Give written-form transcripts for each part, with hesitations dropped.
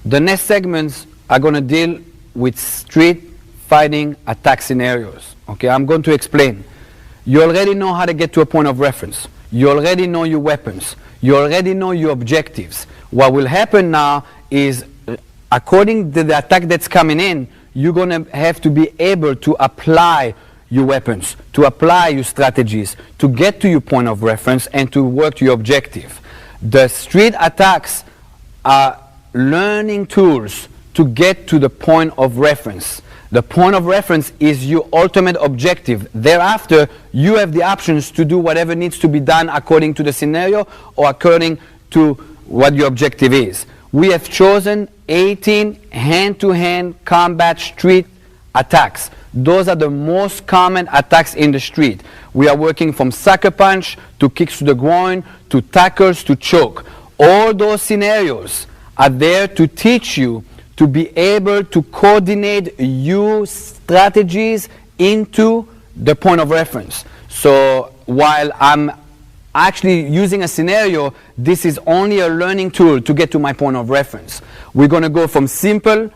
The next segments are going to deal with street fighting attack scenarios. Okay, I'm going to explain. You already know how to get to a point of reference. You already know your weapons. You already know your objectives. What will happen now is, according to the attack that's coming in, you're going to have to be able to apply your weapons, to apply your strategies, to get to your point of reference and to work to your objective. The street attacks are learning tools to get to the point of reference. The point of reference is your ultimate objective. Thereafter, you have the options to do whatever needs to be done according to the scenario or according to what your objective is. We have chosen 18 hand-to-hand combat street attacks. Those are the most common attacks in the street. We are working from sucker punch to kicks to the groin to tackles to choke. All those scenarios are there to teach you to be able to coordinate your strategies into the point of reference. So while I'm actually using a scenario, this is only a learning tool to get to my point of reference. We're going to go from simple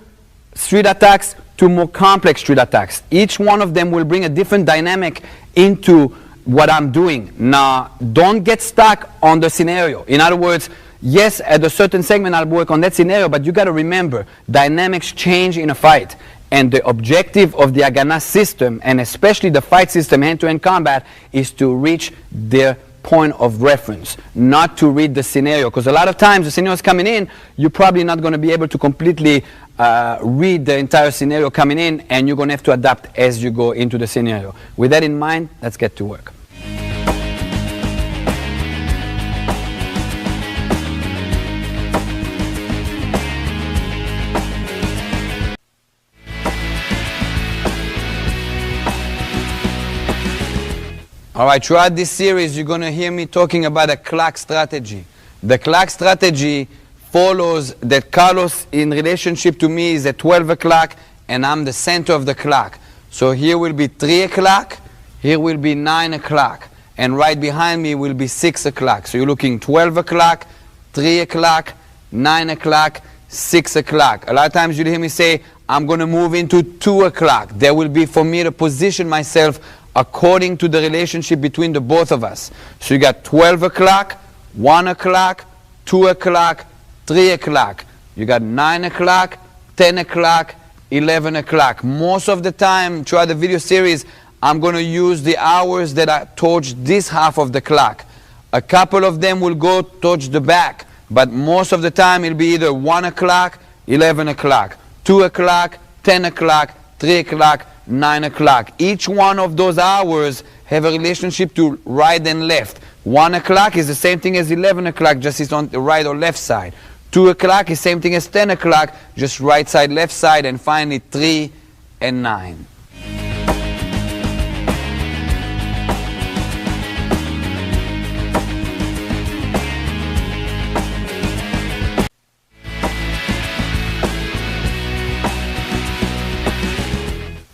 street attacks to more complex street attacks. Each one of them will bring a different dynamic into what I'm doing. Now, don't get stuck on the scenario. In other words, yes, at a certain segment I'll work on that scenario, but you got to remember, dynamics change in a fight. And the objective of the Haganah system, and especially the fight system hand-to-hand combat, is to reach their point of reference, not to read the scenario. Because a lot of times the scenario is coming in, you're probably not going to be able to completely read the entire scenario coming in, and you're going to have to adapt as you go into the scenario. With that in mind, let's get to work. All right, throughout this series, you're going to hear me talking about a clock strategy. The clock strategy follows that Carlos, in relationship to me, is at 12 o'clock, and I'm the center of the clock. So here will be 3 o'clock, here will be 9 o'clock, and right behind me will be 6 o'clock. So you're looking 12 o'clock, 3 o'clock, 9 o'clock, 6 o'clock. A lot of times you'll hear me say, I'm going to move into 2 o'clock. There will be for me to position myself according to the relationship between the both of us. So you got 12 o'clock, 1 o'clock, 2 o'clock, 3 o'clock. You got 9 o'clock, 10 o'clock, 11 o'clock. Most of the time throughout the video series, I'm going to use the hours that are towards this half of the clock. A couple of them will go towards the back, but most of the time it'll be either 1 o'clock, 11 o'clock, 2 o'clock, 10 o'clock, 3 o'clock, 9 o'clock. Each one of those hours have a relationship to right and left. 1 o'clock is the same thing as 11 o'clock, just it's on the right or left side. 2 o'clock is the same thing as 10 o'clock, just right side, left side, and finally 3 and 9.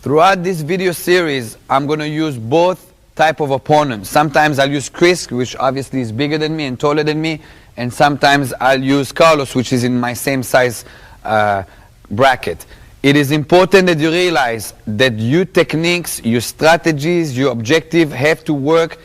Throughout this video series, I'm going to use both type of opponents. Sometimes I'll use Chris, which obviously is bigger than me and taller than me, and sometimes I'll use Carlos, which is in my same size bracket. It is important that you realize that your techniques, your strategies, your objective have to work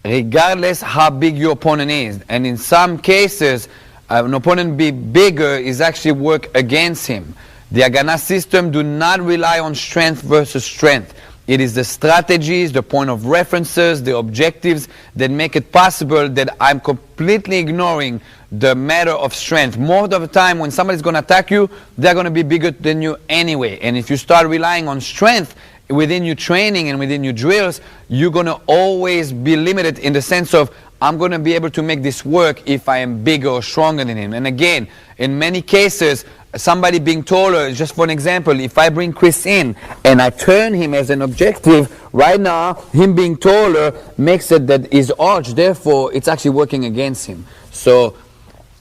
regardless how big your opponent is. And in some cases, an opponent be bigger is actually work against him. The Haganah system do not rely on strength versus strength. It is the strategies, the point of references, the objectives that make it possible that I'm completely ignoring the matter of strength. Most of the time when somebody's going to attack you, they're going to be bigger than you anyway. And if you start relying on strength within your training and within your drills, you're going to always be limited in the sense of, I'm going to be able to make this work if I am bigger or stronger than him. And again, in many cases, somebody being taller, just for an example, if I bring Chris in and I turn him as an objective, right now, him being taller makes it that his arch, therefore, it's actually working against him. So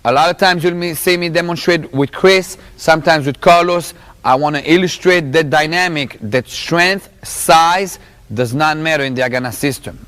a lot of times you'll see me demonstrate with Chris, sometimes with Carlos. I want to illustrate that dynamic, that strength, size does not matter in the Haganah system.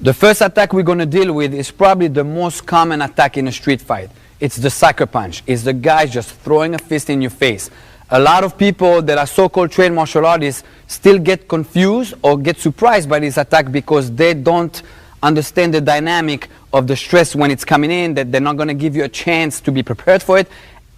The first attack we're going to deal with is probably the most common attack in a street fight. It's the sucker punch. It's the guy just throwing a fist in your face. A lot of people that are so-called trained martial artists still get confused or get surprised by this attack because they don't understand the dynamic of the stress when it's coming in, that they're not going to give you a chance to be prepared for it,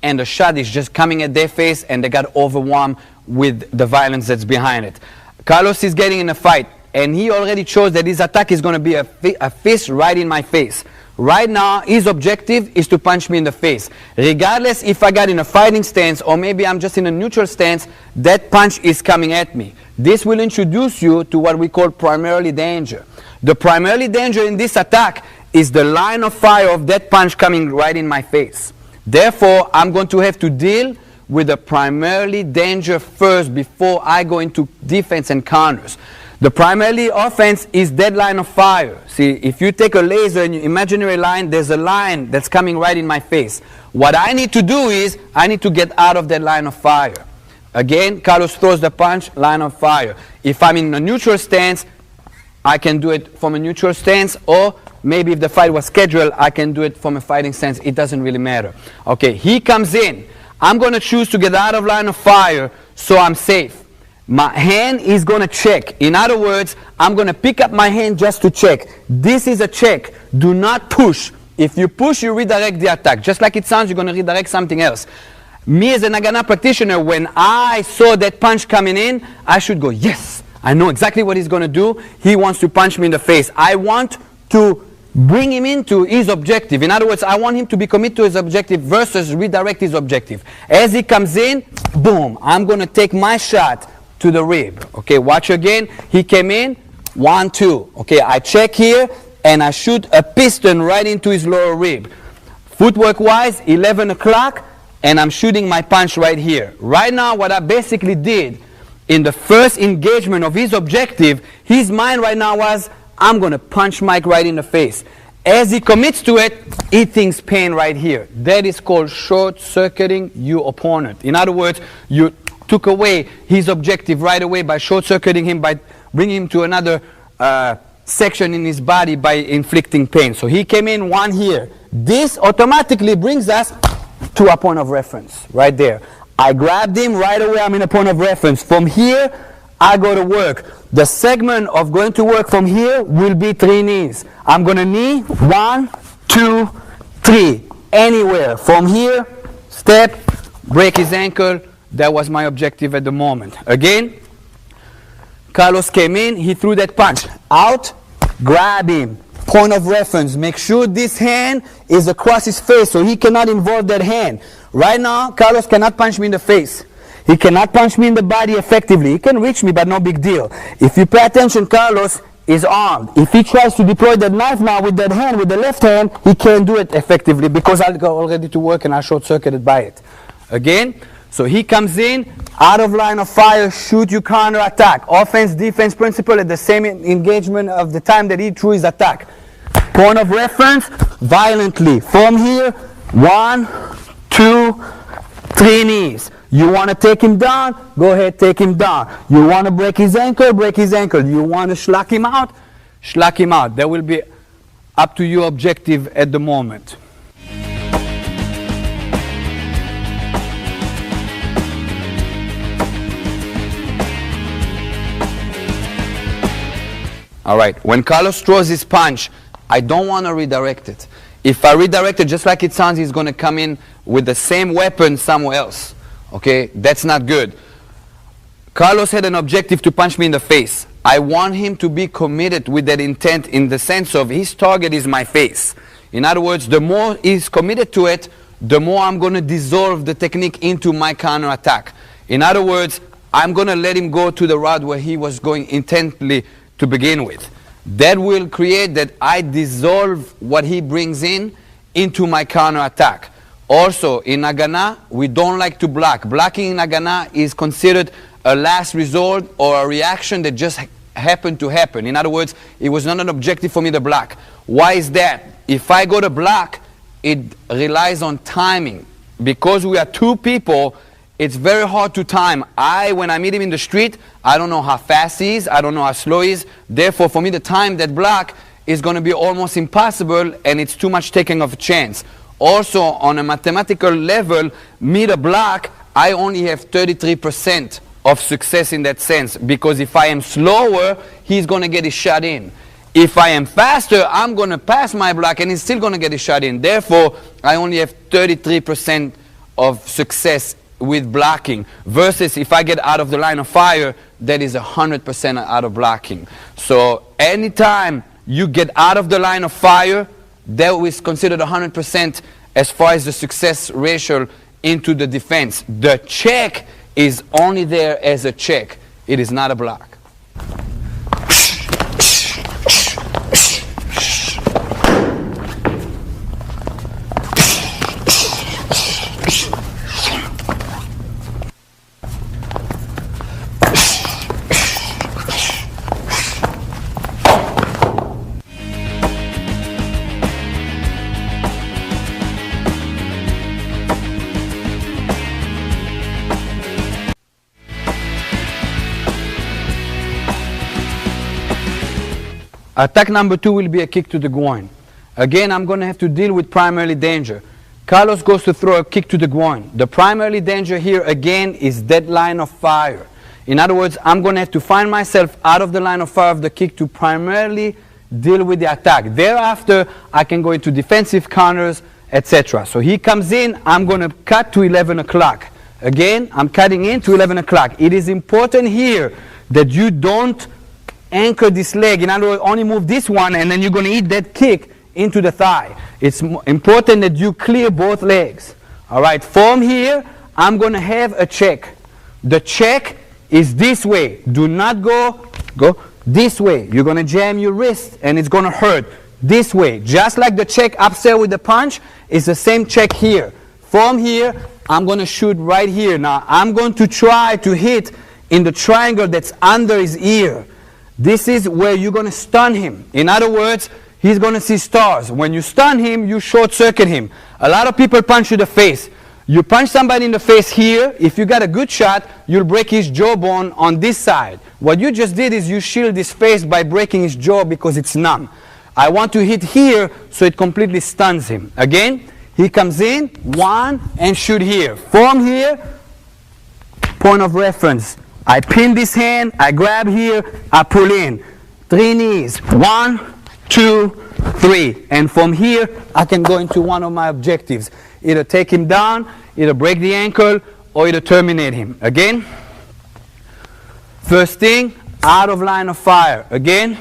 and the shot is just coming at their face and they got overwhelmed with the violence that's behind it. Carlos is getting in a fight, and he already chose that his attack is going to be a fist right in my face. Right now, his objective is to punch me in the face. Regardless if I got in a fighting stance or maybe I'm just in a neutral stance, that punch is coming at me. This will introduce you to what we call primarily danger. The primarily danger in this attack is the line of fire of that punch coming right in my face. Therefore, I'm going to have to deal with the primarily danger first before I go into defense and counters. The primarily offense is that line of fire. See, if you take a laser and your imaginary line, there's a line that's coming right in my face. What I need to do is, I need to get out of that line of fire. Again, Carlos throws the punch, line of fire. If I'm in a neutral stance, I can do it from a neutral stance, or maybe if the fight was scheduled, I can do it from a fighting stance. It doesn't really matter. Okay, he comes in. I'm going to choose to get out of line of fire so I'm safe. My hand is going to check. In other words, I'm going to pick up my hand just to check. This is a check. Do not push. If you push, you redirect the attack. Just like it sounds, you're going to redirect something else. Me as an Haganah practitioner, when I saw that punch coming in, I should go, yes, I know exactly what he's going to do. He wants to punch me in the face. I want to bring him into his objective. In other words, I want him to be committed to his objective versus redirect his objective. As he comes in, boom, I'm going to take my shot to the rib. Okay, watch again. He came in, 1, 2. Okay, I check here and I shoot a piston right into his lower rib. Footwork wise, 11 o'clock, and I'm shooting my punch right here. Right now, what I basically did in the first engagement of his objective, his mind right now was, I'm going to punch Mike right in the face. As he commits to it, he thinks pain right here. That is called short-circuiting your opponent. In other words, you took away his objective right away by short-circuiting him, by bringing him to another section in his body by inflicting pain. So he came in 1 here. This automatically brings us to a point of reference right there. I grabbed him right away. I'm in a point of reference. From here, I go to work. The segment of going to work from here will be 3 knees. I'm going to knee 1, 2, 3. Anywhere. From here, step, break his ankle. That was my objective at the moment. Again, Carlos came in, he threw that punch. Out, grab him. Point of reference. Make sure this hand is across his face so he cannot involve that hand. Right now, Carlos cannot punch me in the face. He cannot punch me in the body effectively. He can reach me, but no big deal. If you pay attention, Carlos is armed. If he tries to deploy that knife now with that hand, with the left hand, he can't do it effectively because I'll go already to work and I'm short-circuited by it. Again, so he comes in, out of line of fire, shoot, you counter attack. Offense, defense principle at the same engagement of the time that he threw his attack. Point of reference, violently. From here, 1, 2, 3 knees. You want to take him down? Go ahead, take him down. You want to break his ankle? Break his ankle. You want to schlock him out? Schlock him out. That will be up to your objective at the moment. All right. When Carlos throws his punch, I don't want to redirect it. If I redirect it just like it sounds, he's going to come in with the same weapon somewhere else. Okay? That's not good. Carlos had an objective to punch me in the face. I want him to be committed with that intent in the sense of his target is my face. In other words, the more he's committed to it, the more I'm going to dissolve the technique into my counterattack. In other words, I'm going to let him go to the route where he was going intently to begin with. That will create that I dissolve what he brings in into my counterattack. Also, in Haganah, we don't like to block. Blocking in Haganah is considered a last resort or a reaction that just happened to happen. In other words, it was not an objective for me to block. Why is that? If I go to block, it relies on timing. Because we are two people, it's very hard to time. When I meet him in the street, I don't know how fast he is, I don't know how slow he is. Therefore, for me to time that block is going to be almost impossible, and it's too much taking of a chance. Also, on a mathematical level, me to block, I only have 33% of success in that sense. Because if I am slower, he's going to get his shot in. If I am faster, I'm going to pass my block, and he's still going to get his shot in. Therefore, I only have 33% of success with blocking, versus if I get out of the line of fire, that is 100% out of blocking. So anytime you get out of the line of fire, that is considered 100% as far as the success ratio into the defense. The check is only there as a check. It is not a block. Attack number 2 will be a kick to the groin. Again, I'm going to have to deal with primarily danger. Carlos goes to throw a kick to the groin. The primarily danger here, again, is that line of fire. In other words, I'm going to have to find myself out of the line of fire of the kick to primarily deal with the attack. Thereafter, I can go into defensive counters, etc. So he comes in, I'm going to cut to 11 o'clock. Again, I'm cutting in to 11 o'clock. It is important here that you don't anchor this leg. In other words, only move this one, and then you're going to eat that kick into the thigh. It's important that you clear both legs. All right, from here, I'm going to have a check. The check is this way. Do not go this way. You're going to jam your wrist, and it's going to hurt. This way. Just like the check upstairs with the punch, it's the same check here. From here, I'm going to shoot right here. Now, I'm going to try to hit in the triangle that's under his ear. This is where you're going to stun him. In other words, he's going to see stars. When you stun him, you short-circuit him. A lot of people punch you in the face. You punch somebody in the face here, if you got a good shot, you'll break his jawbone on this side. What you just did is you shield his face by breaking his jaw because it's numb. I want to hit here so it completely stuns him. Again, he comes in, one, and shoot here. From here, point of reference. I pin this hand, I grab here, I pull in. 3 knees. 1, 2, 3. And from here, I can go into one of my objectives. Either take him down, either break the ankle, or either terminate him. Again. First thing, out of line of fire. Again,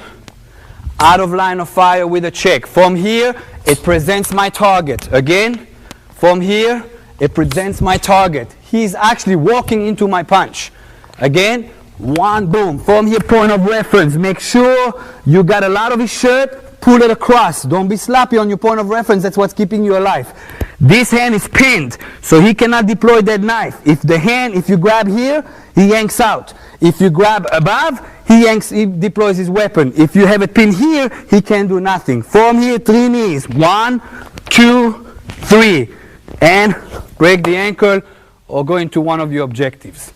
out of line of fire with a check. From here, it presents my target. Again, from here, it presents my target. He's actually walking into my punch. Again, one, boom. From here, point of reference. Make sure you got a lot of his shirt, pull it across. Don't be sloppy on your point of reference. That's what's keeping you alive. This hand is pinned, so he cannot deploy that knife. If you grab here, he yanks out. If you grab above, he deploys his weapon. If you have it pinned here, he can do nothing. From here, 3 knees. 1, 2, 3. And break the ankle or go into one of your objectives.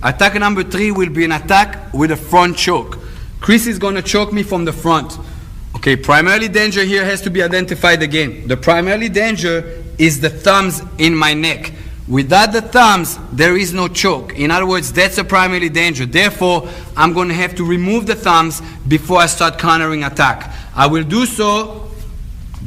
Attack number 3 will be an attack with a front choke. Chris is going to choke me from the front. Okay, primarily danger here has to be identified again. The primarily danger is the thumbs in my neck. Without the thumbs, there is no choke. In other words, that's a primary danger. Therefore, I'm going to have to remove the thumbs before I start countering attack. I will do so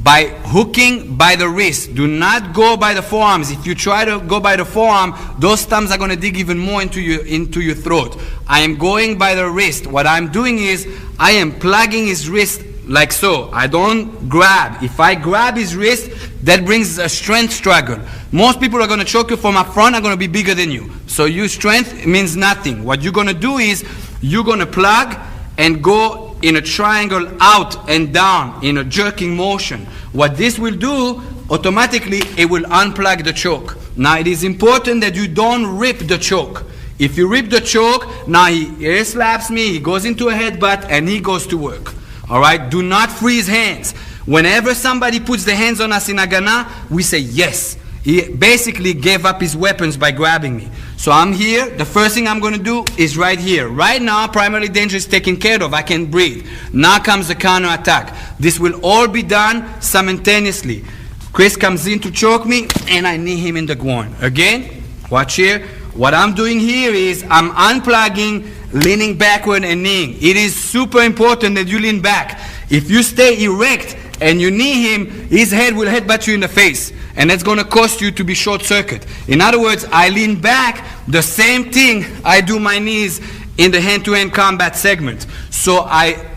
by hooking by the wrist. Do not go by the forearms. If you try to go by the forearm, those thumbs are going to dig even more into your throat. I am going by the wrist. What I'm doing is I am plugging his wrist like so. I don't grab. If I grab his wrist, that brings a strength struggle. Most people are going to choke you from up front, are going to be bigger than you. So your strength means nothing. What you're going to do is you're going to plug and go in a triangle out and down in a jerking motion. What this will do, automatically, it will unplug the choke. Now it is important that you don't rip the choke. If you rip the choke, now he air slaps me, he goes into a headbutt, and he goes to work. All right? Do not freeze hands. Whenever somebody puts the hands on us in Haganah, we say yes. He basically gave up his weapons by grabbing me. So I'm here. The first thing I'm going to do is right here. Right now, primary danger is taken care of. I can breathe. Now comes the counter attack. This will all be done simultaneously. Chris comes in to choke me, and I knee him in the groin. Again, watch here. What I'm doing here is I'm unplugging, leaning backward and kneeing. It is super important that you lean back. If you stay erect and you knee him, his head will headbutt you in the face. And that's going to cost you to be short-circuit. In other words, I lean back, the same thing I do my knees in the hand-to-hand combat segment. So I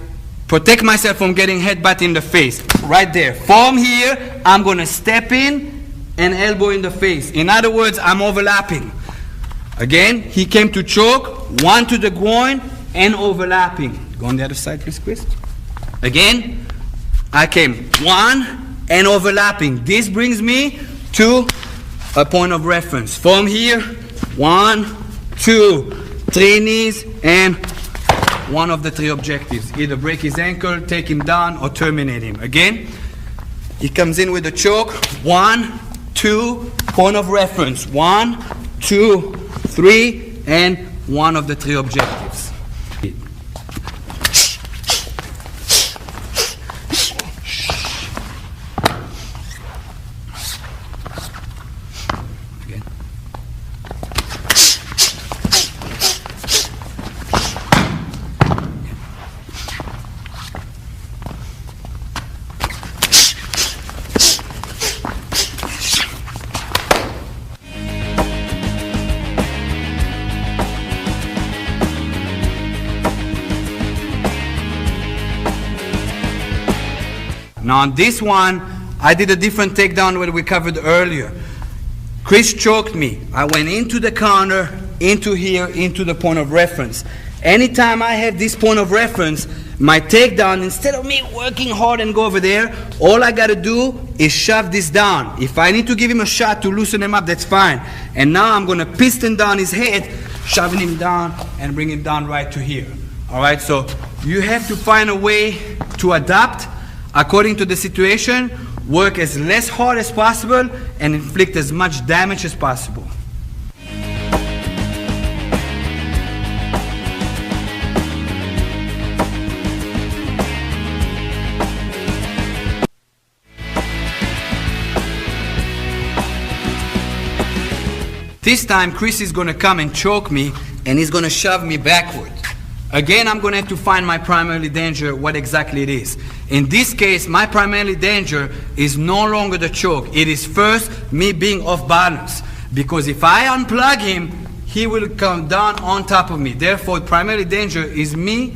protect myself from getting headbutt in the face. Right there. From here, I'm going to step in and elbow in the face. In other words, I'm overlapping. Again, he came to choke, one to the groin, and overlapping. Go on the other side, please, Chris. Again, I came one and overlapping. This brings me to a point of reference. From here, 1, 2, 3 knees, and one of the 3 objectives. Either break his ankle, take him down, or terminate him. Again, he comes in with a choke. 1, 2, point of reference. 1, 2, 3, and one of the 3 objectives. Now on this one, I did a different takedown that we covered earlier. Chris choked me. I went into the counter, into here, into the point of reference. Anytime I have this point of reference, my takedown, instead of me working hard and go over there, all I got to do is shove this down. If I need to give him a shot to loosen him up, that's fine. And now I'm going to piston down his head, shoving him down and bring him down right to here. All right, so you have to find a way to adapt according to the situation, work as less hard as possible, and inflict as much damage as possible. This time, Chris is going to come and choke me, and he's going to shove me backward. Again, I'm going to have to find my primary danger, what exactly it is. In this case, my primary danger is no longer the choke. It is first me being off balance. Because if I unplug him, he will come down on top of me. Therefore, primary danger is me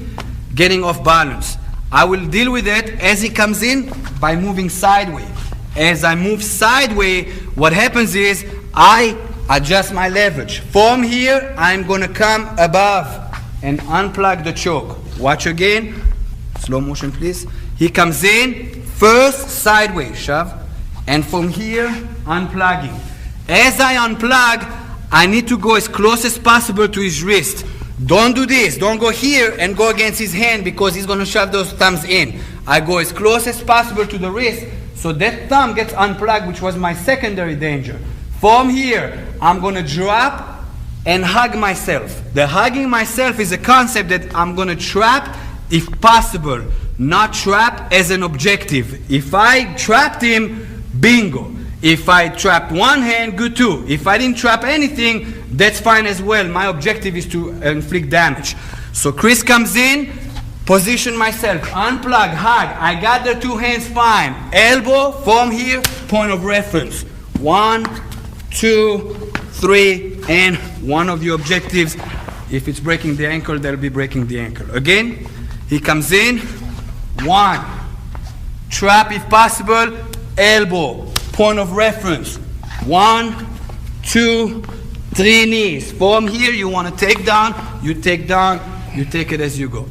getting off balance. I will deal with it as he comes in by moving sideways. As I move sideways, what happens is I adjust my leverage. From here, I'm going to come above and unplug the choke. Watch again. Slow motion, please. He comes in, first sideways, shove, and from here, unplugging. As I unplug, I need to go as close as possible to his wrist. Don't do this. Don't go here and go against his hand because he's going to shove those thumbs in. I go as close as possible to the wrist so that thumb gets unplugged, which was my secondary danger. From here, I'm going to drop and hug myself. The hugging myself is a concept that I'm going to trap if possible, not trap as an objective. If I trapped him, bingo. If I trapped one hand, good too. If I didn't trap anything, that's fine as well. My objective is to inflict damage. So Chris comes in, position myself, unplug, hug. I got the two hands fine. Elbow, form here, point of reference. 1, 2, 3, and one of your objectives. If it's breaking the ankle, that'll be breaking the ankle. Again, he comes in, 1, trap if possible, elbow, point of reference. 1, 2, 3 knees. Form here, you want to take down, you take it as you go.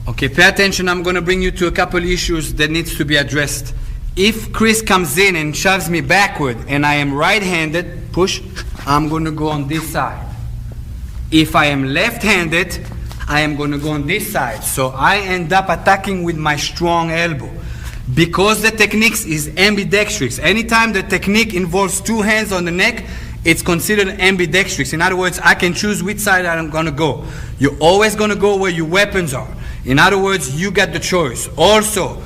Okay, pay attention. I'm going to bring you to a couple issues that needs to be addressed. If Chris comes in and shoves me backward and I am right-handed, push, I'm going to go on this side. If I am left-handed, I am going to go on this side. So I end up attacking with my strong elbow. Because the technique is ambidextrous, anytime the technique involves two hands on the neck, it's considered ambidextrous. In other words, I can choose which side I'm going to go. You're always going to go where your weapons are. In other words, you got the choice. Also,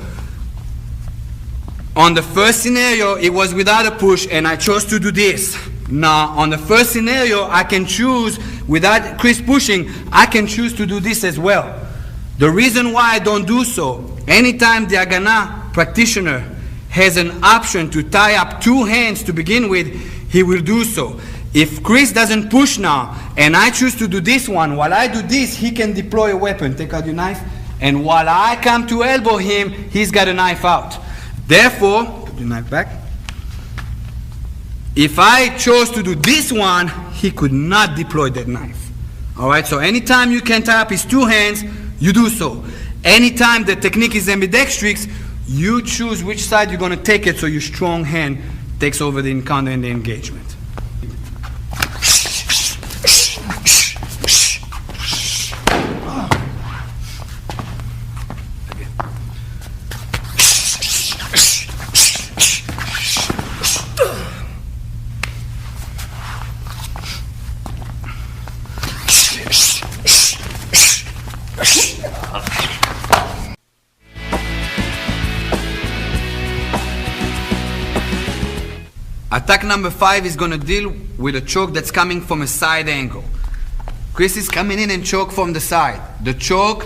on the first scenario, it was without a push, and I chose to do this. Now, on the first scenario, I can choose, without Chris pushing, I can choose to do this as well. The reason why I don't do so, anytime the Haganah practitioner has an option to tie up two hands to begin with, he will do so. If Chris doesn't push now, and I choose to do this one, while I do this, he can deploy a weapon. Take out your knife. And while I come to elbow him, he's got a knife out. Therefore, put your knife back. If I chose to do this one, he could not deploy that knife. All right, so anytime you can tie up his two hands, you do so. Anytime the technique is ambidextrous, you choose which side you're going to take it so your strong hand takes over the encounter and the engagement. Attack number 5 is going to deal with a choke that's coming from a side angle. Chris is coming in and choke from the side. The choke,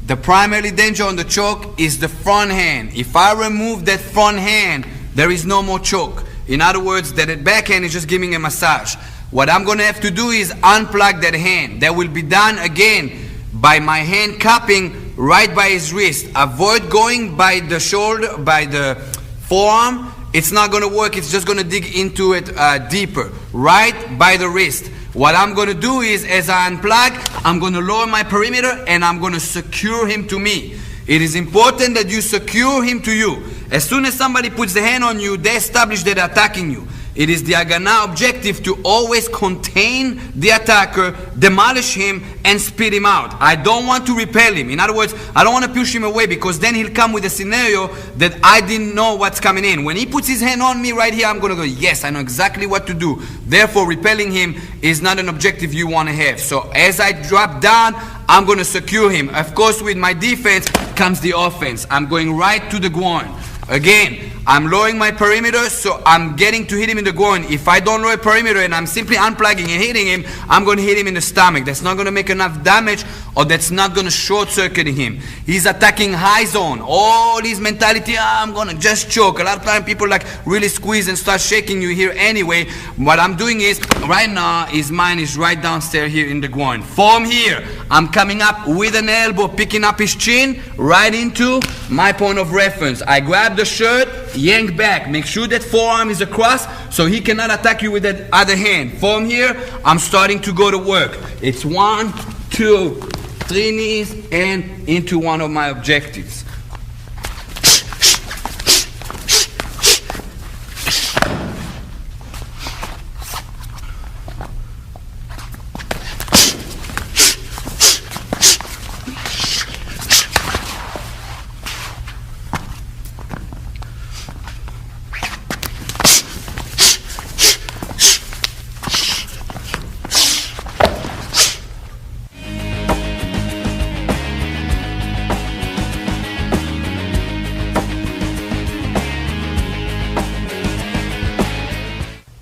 the primary danger on the choke is the front hand. If I remove that front hand, there is no more choke. In other words, that back hand is just giving a massage. What I'm going to have to do is unplug that hand. That will be done again by my hand cupping right by his wrist. Avoid going by the shoulder, by the forearm. It's not going to work. It's just going to dig into it deeper. Right by the wrist. What I'm going to do is, as I unplug, I'm going to lower my perimeter and I'm going to secure him to me. It is important that you secure him to you. As soon as somebody puts the hand on you, they establish that they're attacking you. It is the Haganah objective to always contain the attacker, demolish him, and spit him out. I don't want to repel him. In other words, I don't want to push him away because then he'll come with a scenario that I didn't know what's coming in. When he puts his hand on me right here, I'm going to go, yes, I know exactly what to do. Therefore, repelling him is not an objective you want to have. So as I drop down, I'm going to secure him. Of course, with my defense comes the offense. I'm going right to the groin. Again, I'm lowering my perimeter, so I'm getting to hit him in the groin. If I don't lower perimeter and I'm simply unplugging and hitting him, I'm going to hit him in the stomach. That's not going to make enough damage, or that's not going to short-circuit him. He's attacking high zone. All his mentality, I'm going to just choke. A lot of times people like really squeeze and start shaking you here anyway. What I'm doing is, right now, his mind is right downstairs here in the groin. From here, I'm coming up with an elbow, picking up his chin, right into my point of reference. I grab the shirt, yank back. Make sure that forearm is across so he cannot attack you with that other hand. From here, I'm starting to go to work. It's 1, 2, 3 knees and into one of my objectives.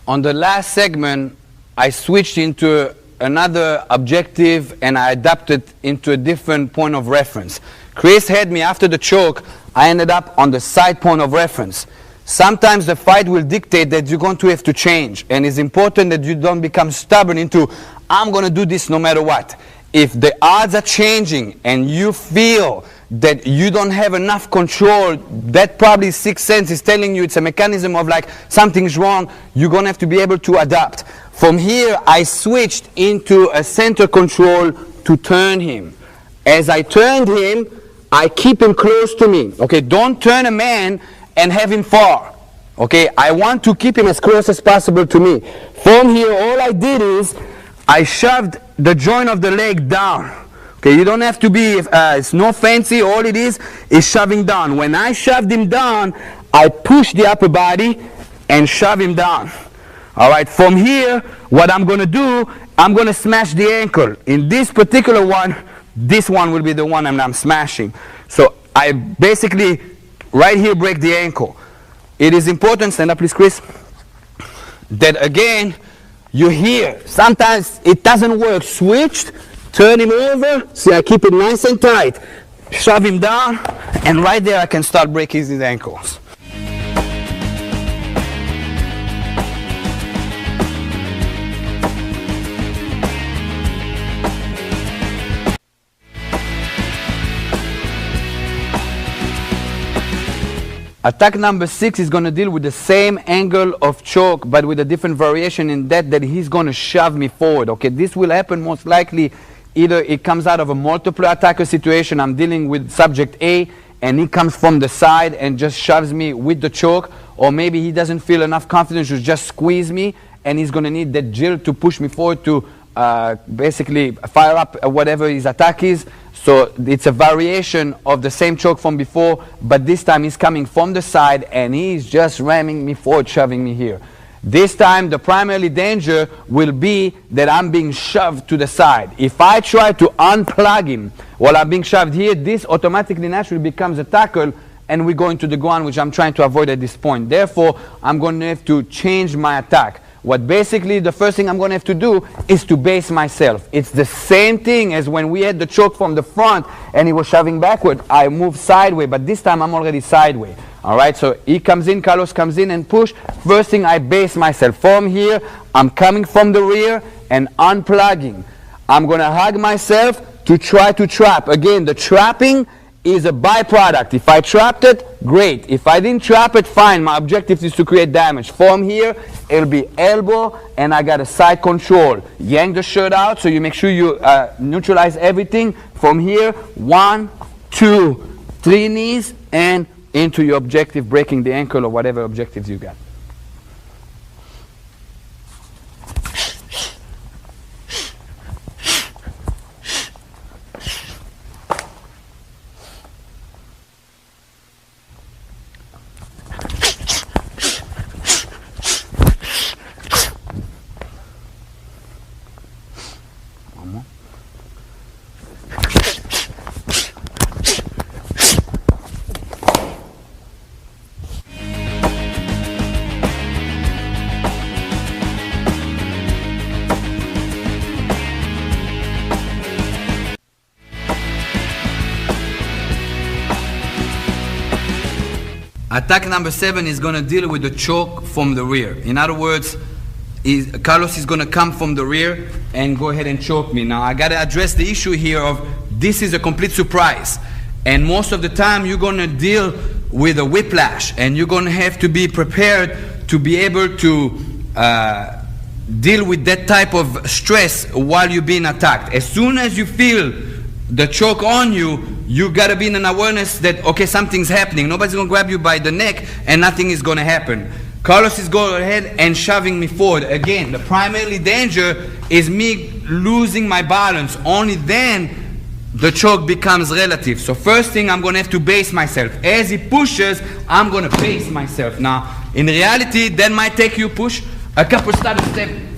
On the last segment, I switched into another objective and I adapted into a different point of reference. Chris had me after the choke, I ended up on the side point of reference. Sometimes the fight will dictate that you're going to have to change, and it's important that you don't become stubborn into, I'm going to do this no matter what. If the odds are changing and you feel that you don't have enough control, that probably sixth sense is telling you it's a mechanism of like something's wrong, you're going to have to be able to adapt. From here, I switched into a center control to turn him. As I turned him, I keep him close to me. Okay, don't turn a man and have him far. Okay, I want to keep him as close as possible to me. From here, all I did is I shoved the joint of the leg down. Okay, you don't have to be, it's no fancy, all it is shoving down. When I shoved him down, I pushed the upper body and shove him down. All right, from here, what I'm going to do, I'm going to smash the ankle. In this particular one, this one will be the one I'm smashing. So I basically, right here, break the ankle. It is important, stand up please, Chris, that again, you hear, sometimes it doesn't work. Switched, turn him over, see I keep it nice and tight, shove him down, and right there I can start breaking his ankles. Attack number 6 is going to deal with the same angle of choke, but with a different variation in that he's going to shove me forward. Okay, this will happen most likely either it comes out of a multiple attacker situation, I'm dealing with subject A, and he comes from the side and just shoves me with the choke, or maybe he doesn't feel enough confidence to just squeeze me, and he's going to need that jill to push me forward to basically fire up whatever his attack is. So it's a variation of the same choke from before, but this time he's coming from the side and he's just ramming me forward, shoving me here. This time the primary danger will be that I'm being shoved to the side. If I try to unplug him while I'm being shoved here, this automatically naturally becomes a tackle and we go into the ground, which I'm trying to avoid at this point. Therefore, I'm going to have to change my attack. What basically the first thing I'm going to have to do is to base myself. It's the same thing as when we had the choke from the front and he was shoving backward. I move sideways, but this time I'm already sideways. All right, so he comes in, Carlos comes in and push. First thing, I base myself. From here, I'm coming from the rear and unplugging. I'm going to hug myself to try to trap. Again, the trapping is a byproduct. If I trapped it, great. If I didn't trap it, fine. My objective is to create damage. From here, it'll be elbow, and I got a side control. Yank the shirt out, so you make sure you neutralize everything. From here, 1, 2, 3 knees, and into your objective, breaking the ankle or whatever objectives you got. Attack number 7 is going to deal with the choke from the rear. In other words, Carlos is going to come from the rear and go ahead and choke me. Now I got to address the issue here of this is a complete surprise. And most of the time you're going to deal with a whiplash and you're going to have to be prepared to be able to deal with that type of stress while you're being attacked. As soon as you feel the choke on you, you got to be in an awareness that, okay, something's happening. Nobody's going to grab you by the neck and nothing is going to happen. Carlos is going ahead and shoving me forward. Again, the primary danger is me losing my balance. Only then the choke becomes relative. So first thing, I'm going to have to base myself. As he pushes, I'm going to base myself. Now, in reality, that might take you push a couple steps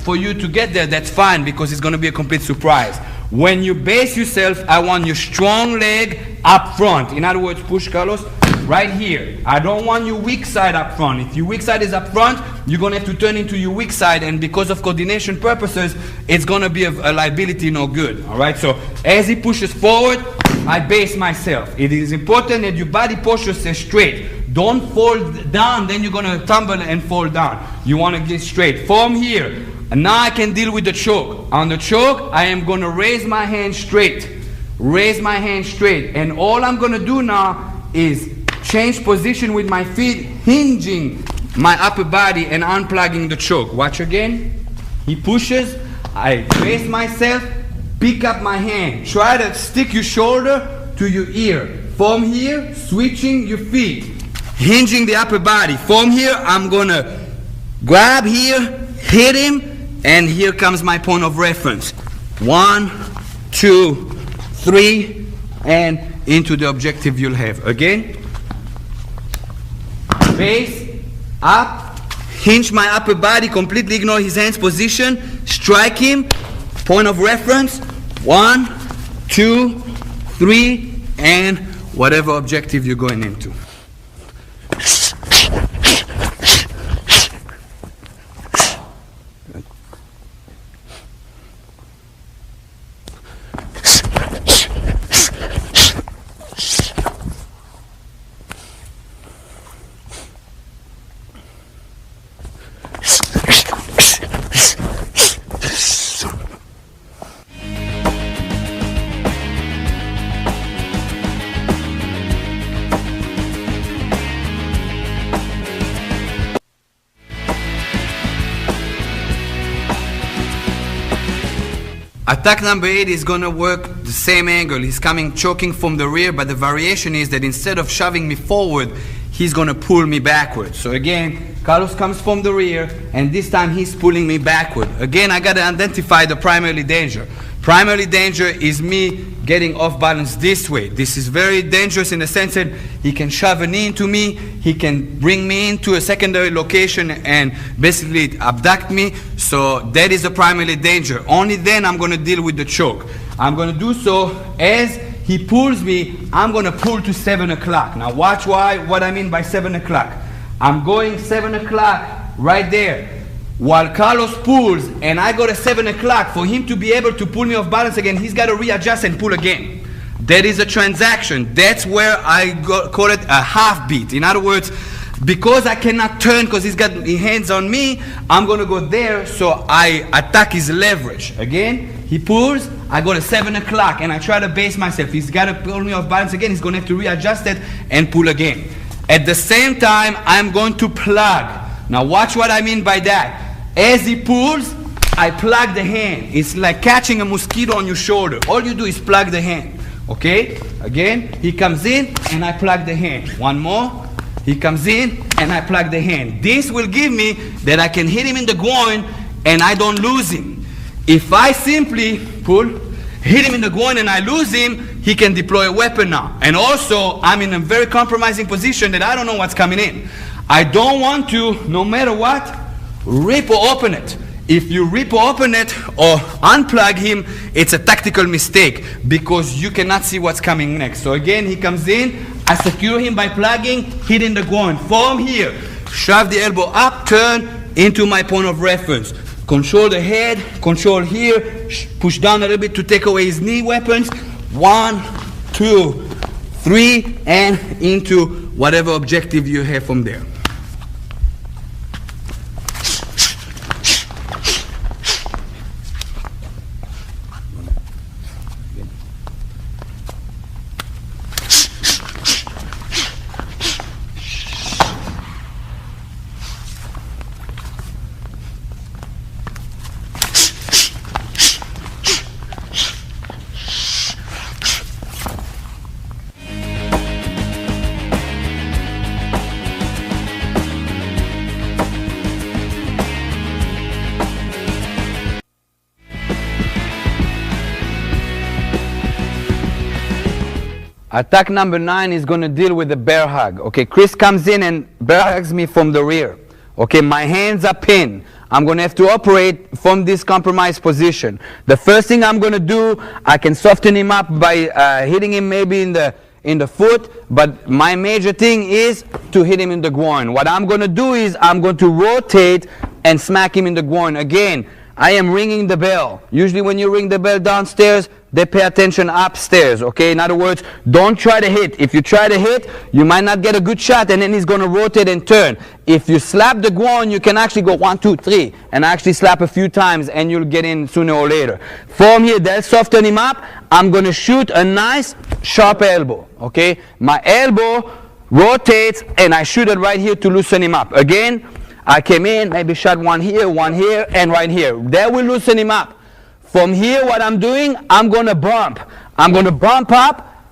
for you to get there. That's fine because it's going to be a complete surprise. When you base yourself, I want your strong leg up front. In other words, push, Carlos, right here. I don't want your weak side up front. If your weak side is up front, you're going to have to turn into your weak side, and because of coordination purposes, it's going to be a liability, no good. All right, so as he pushes forward, I base myself. It is important that your body posture stays straight. Don't fall down, then you're going to tumble and fall down. You want to get straight. From here, and now I can deal with the choke. On the choke, I am going to raise my hand straight. Raise my hand straight. And all I'm going to do now is change position with my feet, hinging my upper body and unplugging the choke. Watch again. He pushes. I raise myself, pick up my hand. Try to stick your shoulder to your ear. From here, switching your feet, hinging the upper body. From here, I'm going to grab here, hit him, and here comes my point of reference. 1, 2, 3, and into the objective you'll have. Again, base, up, hinge my upper body, completely ignore his hands position, strike him, point of reference, 1, 2, 3, and whatever objective you're going into. Attack number 8 is going to work the same angle. He's coming choking from the rear, but the variation is that instead of shoving me forward, he's going to pull me backward. So again, Carlos comes from the rear, and this time he's pulling me backward. Again, I got to identify the primary danger. Primary danger is me getting off balance this way. This is very dangerous in the sense that he can shove a knee into me, he can bring me into a secondary location and basically abduct me. So that is the primary danger. Only then I'm going to deal with the choke. I'm going to do so as he pulls me. I'm going to pull to 7 o'clock. Now watch what I mean by 7 o'clock. I'm going 7 o'clock right there. While Carlos pulls and I go to 7 o'clock, for him to be able to pull me off balance again, he's got to readjust and pull again. That is a transaction. That's where I call it a half beat. In other words, because I cannot turn because he's got his hands on me, I'm going to go there, so I attack his leverage. Again, he pulls, I go to 7 o'clock and I try to base myself. He's got to pull me off balance again. He's going to have to readjust it and pull again. At the same time, I'm going to plug. Now watch what I mean by that. As he pulls, I plug the hand. It's like catching a mosquito on your shoulder. All you do is plug the hand. Okay? Again, he comes in and I plug the hand. One more. He comes in and I plug the hand. This will give me that I can hit him in the groin and I don't lose him. If I simply pull, hit him in the groin and I lose him, he can deploy a weapon now. And also, I'm in a very compromising position that I don't know what's coming in. I don't want to, no matter what, rip or open it. If you rip or open it or unplug him, it's a tactical mistake because you cannot see what's coming next. So again, he comes in, I secure him by plugging, hitting the groin. From here, shove the elbow up, turn into my point of reference. Control the head, control here, push down a little bit to take away his knee weapons. 1, 2, 3, and into whatever objective you have from there. Attack number 9 is going to deal with the bear hug. Okay, Chris comes in and bear hugs me from the rear. Okay, my hands are pinned. I'm going to have to operate from this compromised position. The first thing I'm going to do, I can soften him up by hitting him maybe in in the foot, but my major thing is to hit him in the groin. What I'm going to do is I'm going to rotate and smack him in the groin. Again, I am ringing the bell. Usually when you ring the bell downstairs, they pay attention upstairs, okay? In other words, don't try to hit. If you try to hit, you might not get a good shot, and then he's going to rotate and turn. If you slap the groin, you can actually go 1, 2, 3, and actually slap a few times, and you'll get in sooner or later. From here, they'll soften him up. I'm going to shoot a nice, sharp elbow, okay? My elbow rotates, and I shoot it right here to loosen him up. Again, I came in, maybe shot one here, and right here. That will loosen him up. From here, what I'm doing, I'm going to bump. I'm going to bump up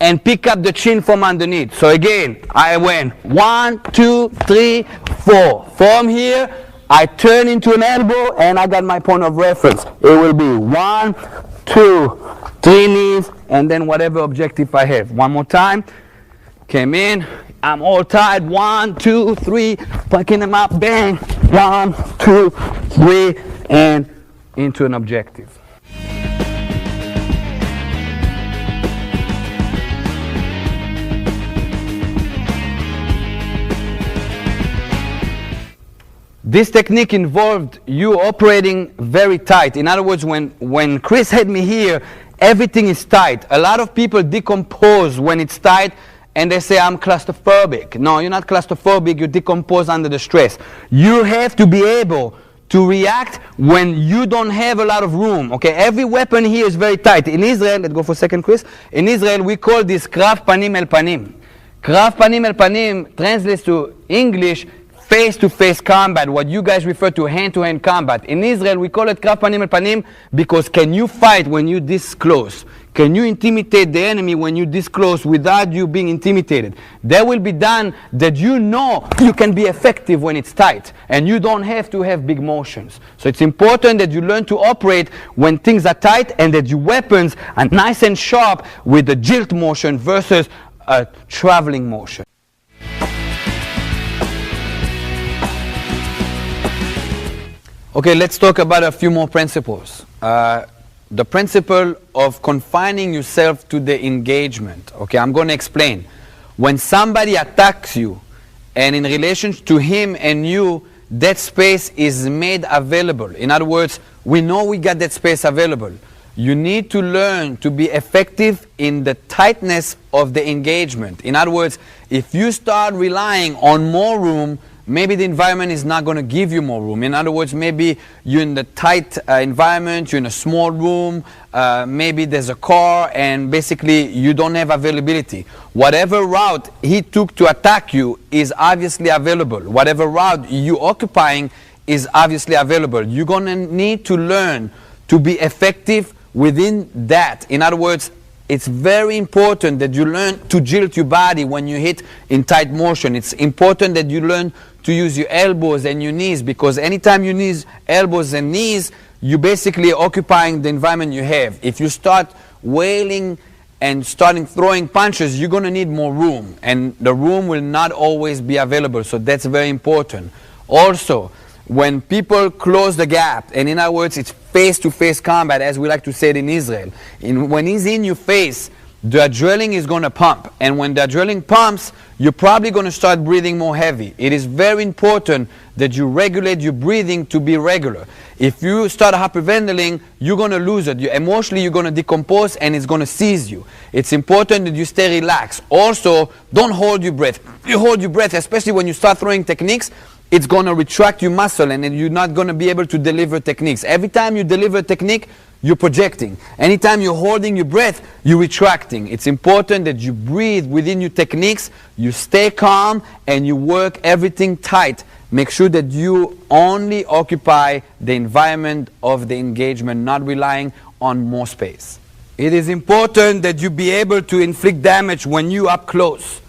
and pick up the chin from underneath. So again, I went 1, 2, 3, 4. From here, I turn into an elbow, and I got my point of reference. It will be 1, 2, 3 knees, and then whatever objective I have. One more time. Came in. I'm all tied. 1, 2, 3. Picking them up. Bang. 1, 2, 3, and into an objective. This technique involved you operating very tight. In other words, when Chris had me here, everything is tight. A lot of people decompose when it's tight, and they say, I'm claustrophobic. No, you're not claustrophobic, you decompose under the stress. You have to be able to react when you don't have a lot of room. Okay, every weapon here is very tight. In Israel, let's go for a second, Chris. In Israel, we call this krav panim el panim. Krav panim el panim translates to English face-to-face combat, what you guys refer to hand-to-hand combat. In Israel, we call it krav panim el panim because can you fight when you this close? Can you intimidate the enemy when you this close without you being intimidated? That will be done that you know you can be effective when it's tight, and you don't have to have big motions. So it's important that you learn to operate when things are tight, and that your weapons are nice and sharp with the jilt motion versus a traveling motion. Okay, let's talk about a few more principles. The principle of confining yourself to the engagement. Okay, I'm going to explain. When somebody attacks you, and in relation to him and you, that space is made available. In other words, we know we got that space available. You need to learn to be effective in the tightness of the engagement. In other words, if you start relying on more room, maybe the environment is not going to give you more room. In other words, maybe you're in the tight environment, you're in a small room, maybe there's a car, and basically you don't have availability. Whatever route he took to attack you is obviously available. Whatever route you're occupying is obviously available. You're going to need to learn to be effective within that. In other words, it's very important that you learn to jilt your body when you hit in tight motion. It's important that you learn to use your elbows and your knees, because anytime you use elbows and knees, you're basically occupying the environment you have. If you start wailing and starting throwing punches, you're going to need more room, and the room will not always be available. So that's very important. Also, when people close the gap, and in other words, it's face-to-face combat, as we like to say it in Israel. When he's in your face, the adrenaline is going to pump. And when the adrenaline pumps, you're probably going to start breathing more heavy. It is very important that you regulate your breathing to be regular. If you start hyperventilating, you're going to lose it. Emotionally, you're going to decompose, and it's going to seize you. It's important that you stay relaxed. Also, don't hold your breath. You hold your breath, especially when you start throwing techniques, it's going to retract your muscle, and then you're not going to be able to deliver techniques. Every time you deliver a technique, you're projecting. Anytime you're holding your breath, you're retracting. It's important that you breathe within your techniques, you stay calm, and you work everything tight. Make sure that you only occupy the environment of the engagement, not relying on more space. It is important that you be able to inflict damage when you're up close.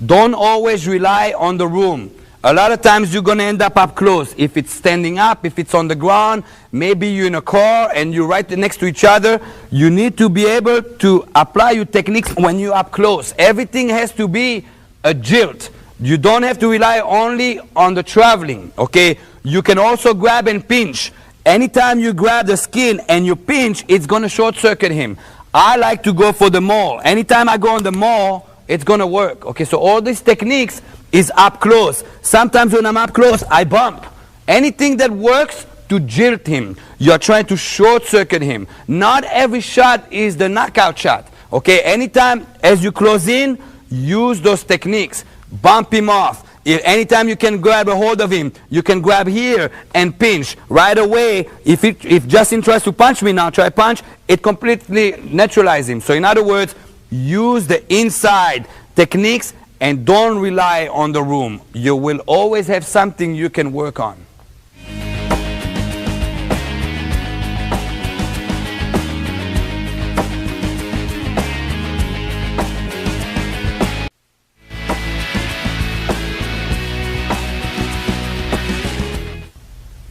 Don't always rely on the room. A lot of times you're going to end up close. If it's standing up, if it's on the ground, maybe you're in a car and you're right next to each other, you need to be able to apply your techniques when you're up close. Everything has to be a jilt. You don't have to rely only on the traveling, okay? You can also grab and pinch. Anytime you grab the skin and you pinch, it's going to short circuit him. I like to go for the maul. Anytime I go on the maul, it's going to work. Okay, so all these techniques is up close. Sometimes when I'm up close, I bump. Anything that works to jilt him. You're trying to short circuit him. Not every shot is the knockout shot. Okay, anytime as you close in, use those techniques. Bump him off. Anytime you can grab a hold of him, you can grab here and pinch right away. If Justin tries to punch me now, try punch, it completely neutralizes him. So in other words, use the inside techniques and don't rely on the room. You will always have something you can work on.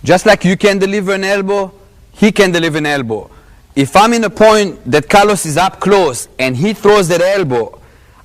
Just like you can deliver an elbow, he can deliver an elbow. If I'm in a point that Carlos is up close and he throws that elbow,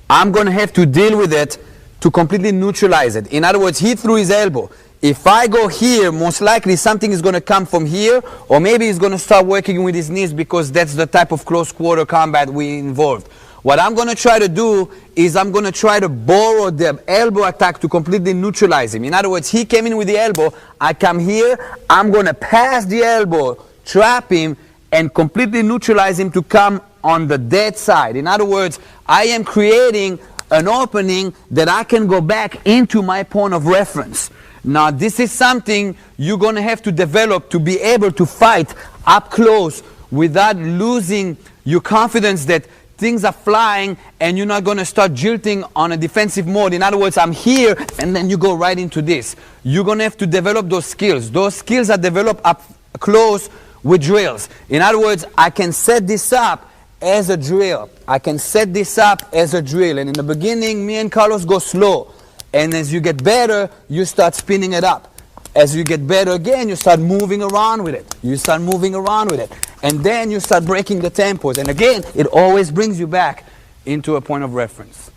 I'm going to have to deal with it to completely neutralize it. In other words, he threw his elbow. If I go here, most likely something is going to come from here, or maybe he's going to start working with his knees because that's the type of close quarter combat we involved. What I'm going to try to do is I'm going to try to borrow the elbow attack to completely neutralize him. In other words, he came in with the elbow, I come here, I'm going to pass the elbow, trap him, and completely neutralize him to come on the dead side. In other words, I am creating an opening that I can go back into my point of reference. Now, this is something you're going to have to develop to be able to fight up close without losing your confidence that things are flying and you're not going to start jilting on a defensive mode. In other words, I'm here and then you go right into this. You're going to have to develop those skills. Those skills are developed up close with drills. In other words, I can set this up as a drill. I can set this up as a drill. And in the beginning, me and Carlos go slow. And as you get better, you start spinning it up. As you get better again, you start moving around with it. You start moving around with it. And then you start breaking the tempos. And again, it always brings you back into a point of reference.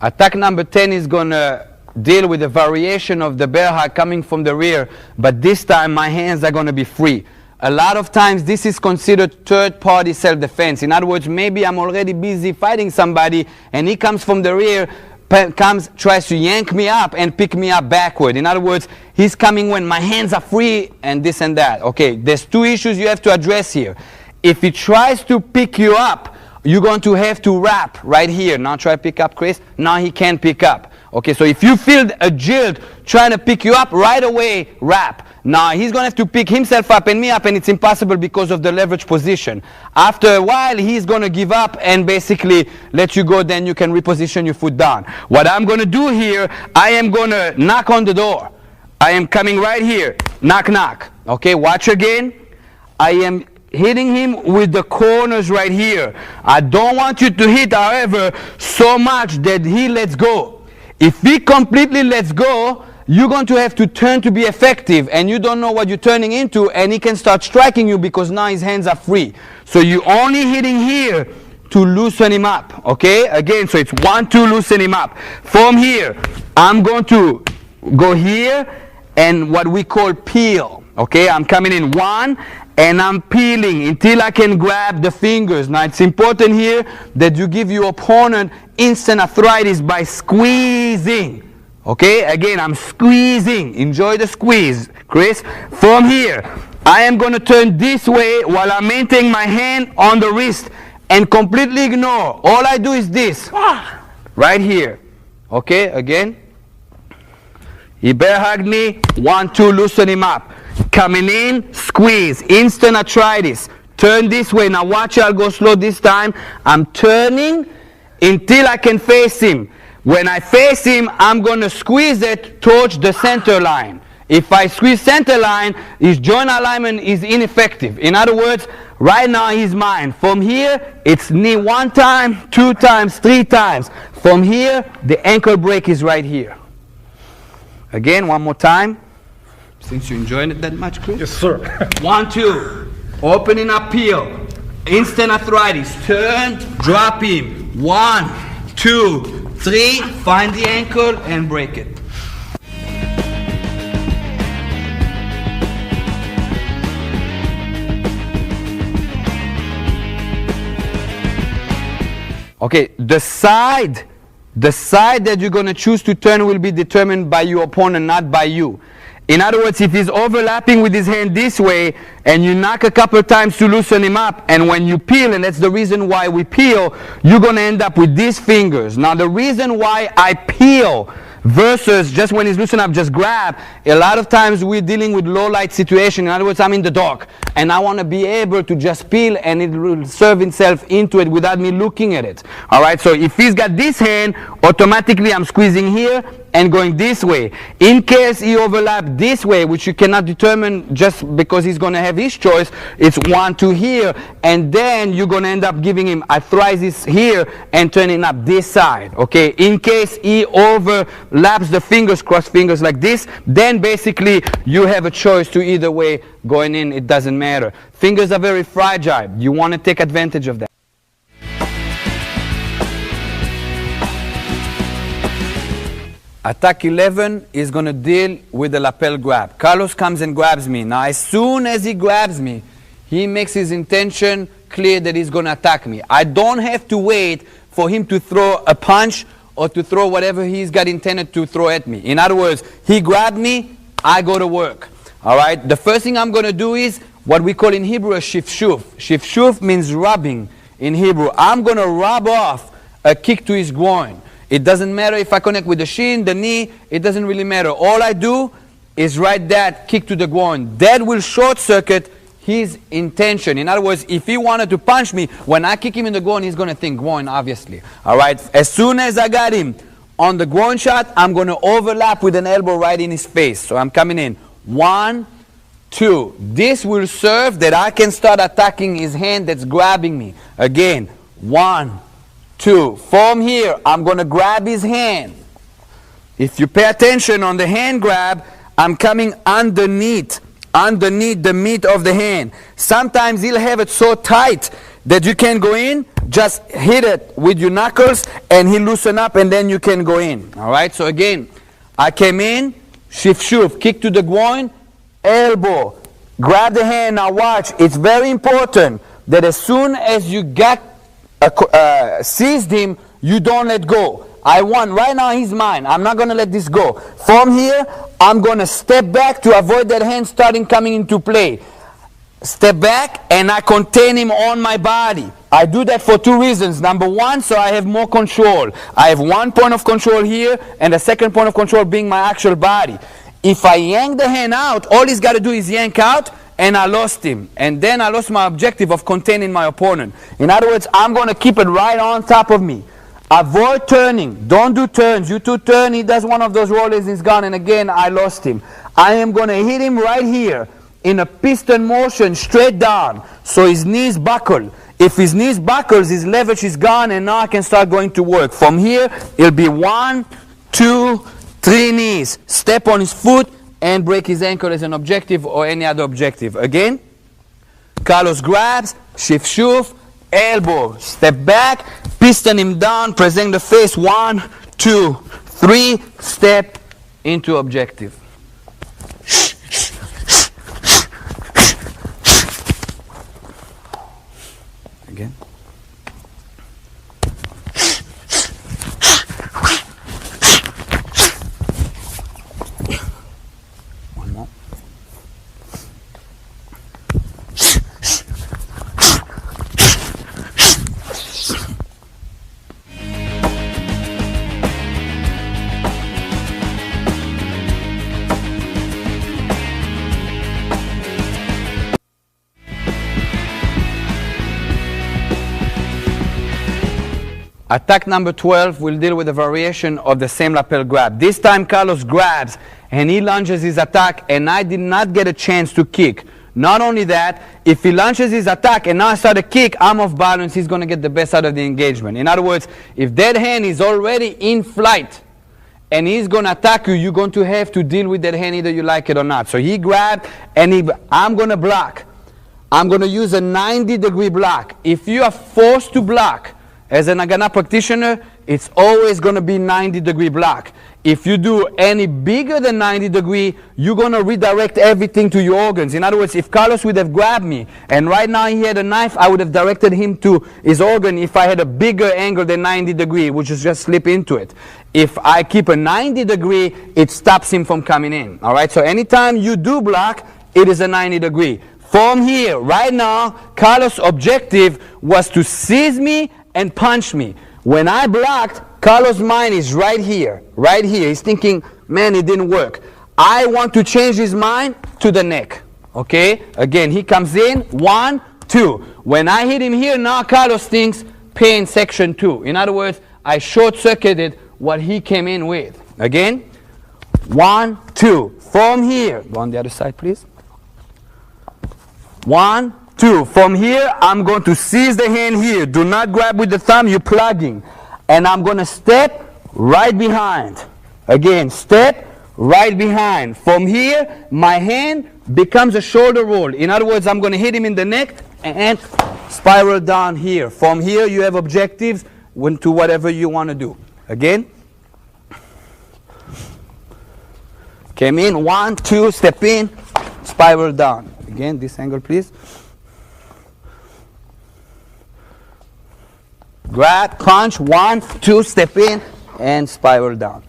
Attack number 10 is going to deal with a variation of the bear hug coming from the rear, but this time my hands are going to be free. A lot of times this is considered third-party self-defense. In other words, maybe I'm already busy fighting somebody and he comes from the rear, tries to yank me up and pick me up backward. In other words, he's coming when my hands are free and this and that. Okay, there's two issues you have to address here. If he tries to pick you up, you're going to have to wrap right here. Now try to pick up, Chris. Now he can't pick up. Okay, so if you feel a jilt trying to pick you up, right away, wrap. Now he's going to have to pick himself up and me up, and it's impossible because of the leverage position. After a while, he's going to give up and basically let you go, then you can reposition your foot down. What I'm going to do here, I am going to knock on the door. I am coming right here. Knock, knock. Okay, watch again. I am hitting him with the corners right here. I don't want you to hit, however, so much that he lets go. If he completely lets go, you're going to have to turn to be effective, and you don't know what you're turning into, and he can start striking you because now his hands are free. So you're only hitting here to loosen him up, okay? Again, so it's 1, 2, loosen him up. From here, I'm going to go here and what we call peel, okay? I'm coming in 1, and I'm peeling until I can grab the fingers. Now it's important here that you give your opponent instant arthritis by squeezing. Okay, again, I'm squeezing. Enjoy the squeeze, Chris. From here, I am going to turn this way while I'm maintaining my hand on the wrist and completely ignore. All I do is this, right here. Okay, again. He bear hugged me. 1, 2, loosen him up. Coming in, squeeze, instant arthritis. Turn this way. Now watch, I'll go slow this time. I'm turning until I can face him. When I face him, I'm going to squeeze it towards the center line. If I squeeze center line, his joint alignment is ineffective. In other words, right now he's mine. From here, it's knee 1 time, 2 times, 3 times. From here, the ankle break is right here. Again, 1 more time. Since you're enjoying it that much, Chris? Yes, sir. 1, 2. Opening up, peel. Instant arthritis. Turn, drop him. 1, 2, 3. Find the ankle and break it. Okay, the side that you're going to choose to turn will be determined by your opponent, not by you. In other words, if he's overlapping with his hand this way and you knock a couple times to loosen him up, and when you peel, and that's the reason why we peel, you're going to end up with these fingers. Now the reason why I peel versus just when he's loosened up, just grab, a lot of times we're dealing with low light situation. In other words, I'm in the dark and I want to be able to just peel and it will serve itself into it without me looking at it. Alright, so if he's got this hand, automatically I'm squeezing here and going this way. In case he overlaps this way, which you cannot determine just because he's going to have his choice, it's 1, 2 here, and then you're going to end up giving him arthritis here and turning up this side. Okay, in case he overlaps the fingers, cross fingers like this, then basically you have a choice to either way going in, it doesn't matter. Fingers are very fragile. You want to take advantage of that. Attack 11 is going to deal with the lapel grab. Carlos comes and grabs me. Now, as soon as he grabs me, he makes his intention clear that he's going to attack me. I don't have to wait for him to throw a punch or to throw whatever he's got intended to throw at me. In other words, he grabbed me, I go to work. All right? The first thing I'm going to do is what we call in Hebrew a shifshuf. Shifshuf means rubbing in Hebrew. I'm going to rub off a kick to his groin. It doesn't matter if I connect with the shin, the knee, it doesn't really matter. All I do is write that kick to the groin. That will short circuit his intention. In other words, if he wanted to punch me, when I kick him in the groin, he's going to think groin, obviously. All right? As soon as I got him on the groin shot, I'm going to overlap with an elbow right in his face. So I'm coming in. 1, 2. This will serve that I can start attacking his hand that's grabbing me. Again, 1, 2. From here, I'm going to grab his hand. If you pay attention on the hand grab, I'm coming underneath the meat of the hand. Sometimes he'll have it so tight that you can go in, just hit it with your knuckles and he'll loosen up and then you can go in. Alright, so again, I came in, shif, kick to the groin, elbow, grab the hand. Now watch, it's very important that as soon as you get seized him, you don't let go. I won. Right now he's mine. I'm not going to let this go. From here, I'm going to step back to avoid that hand starting coming into play. Step back and I contain him on my body. I do that for 2 reasons. Number 1, so I have more control. I have 1 point of control here and the second point of control being my actual body. If I yank the hand out, all he's got to do is yank out and I lost him. And then I lost my objective of containing my opponent. In other words, I'm going to keep it right on top of me. Avoid turning. Don't do turns. You 2 turn, he does one of those rollers, he's gone, and again, I lost him. I am going to hit him right here in a piston motion straight down. So his knees buckle. If his knees buckles, his leverage is gone, and now I can start going to work. From here, it'll be 1, 2, 3 knees. Step on his foot and break his ankle as an objective or any other objective. Again, Carlos grabs, shif, elbow, step back, piston him down, present the face, 1, 2, 3, step into objective. Again. One more. Attack number 12 will deal with a variation of the same lapel grab. This time Carlos grabs and he launches his attack and I did not get a chance to kick. Not only that, if he launches his attack and now I start a kick, I'm off balance, he's going to get the best out of the engagement. In other words, if that hand is already in flight and he's going to attack you, you're going to have to deal with that hand either you like it or not. So he grabbed and I'm going to block. I'm going to use a 90-degree block. If you are forced to block, as an Haganah practitioner, it's always going to be 90-degree block. If you do any bigger than 90 degrees, you're going to redirect everything to your organs. In other words, if Carlos would have grabbed me, and right now he had a knife, I would have directed him to his organ if I had a bigger angle than 90 degrees, which is just slip into it. If I keep a 90 degree, it stops him from coming in. All right, so anytime you do block, it is a 90 degree. From here, right now, Carlos' objective was to seize me and punch me. When I blocked, Carlos' mind is right here, right here. He's thinking, man, it didn't work. I want to change his mind to the neck, okay? Again, he comes in, 1, 2. When I hit him here, now Carlos thinks pain section 2. In other words, I short-circuited what he came in with. Again, 1, 2. From here, go on the other side, please. 1, 2. From here, I'm going to seize the hand here. Do not grab with the thumb, you're plugging. And I'm going to step right behind. Again, step right behind. From here, my hand becomes a shoulder roll. In other words, I'm going to hit him in the neck and spiral down here. From here, you have objectives to whatever you want to do. Again. Came in, 1, 2, step in, spiral down. Again, this angle, please. Grab, punch, 1, 2, step in, and spiral down.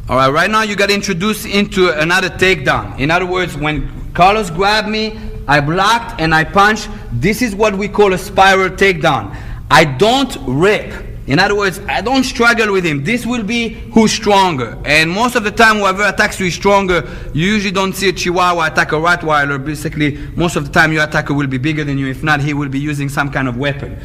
All right, right now you got introduced into another takedown. In other words, when Carlos grabbed me, I blocked and I punched. This is what we call a spiral takedown. I don't rip. In other words, I don't struggle with him. This will be who's stronger. And most of the time, whoever attacks you is stronger. You usually don't see a Chihuahua attack a Rottweiler. Basically, most of the time your attacker will be bigger than you. If not, he will be using some kind of weapon.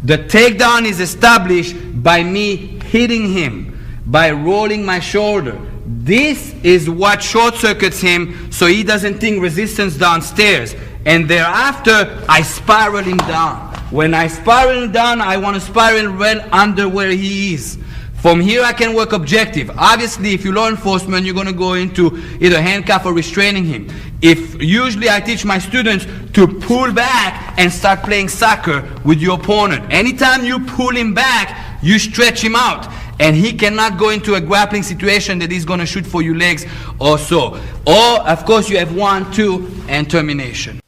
The takedown is established by me hitting him, by rolling my shoulder. This is what short circuits him so he doesn't think resistance downstairs. And thereafter, I spiral him down. When I spiral him down, I want to spiral right under where he is. From here, I can work objective. Obviously, if you're law enforcement, you're going to go into either handcuff or restraining him. Usually I teach my students to pull back and start playing soccer with your opponent. Anytime you pull him back, you stretch him out. And he cannot go into a grappling situation that he's going to shoot for your legs or so. Or, of course, you have 1, 2, and termination.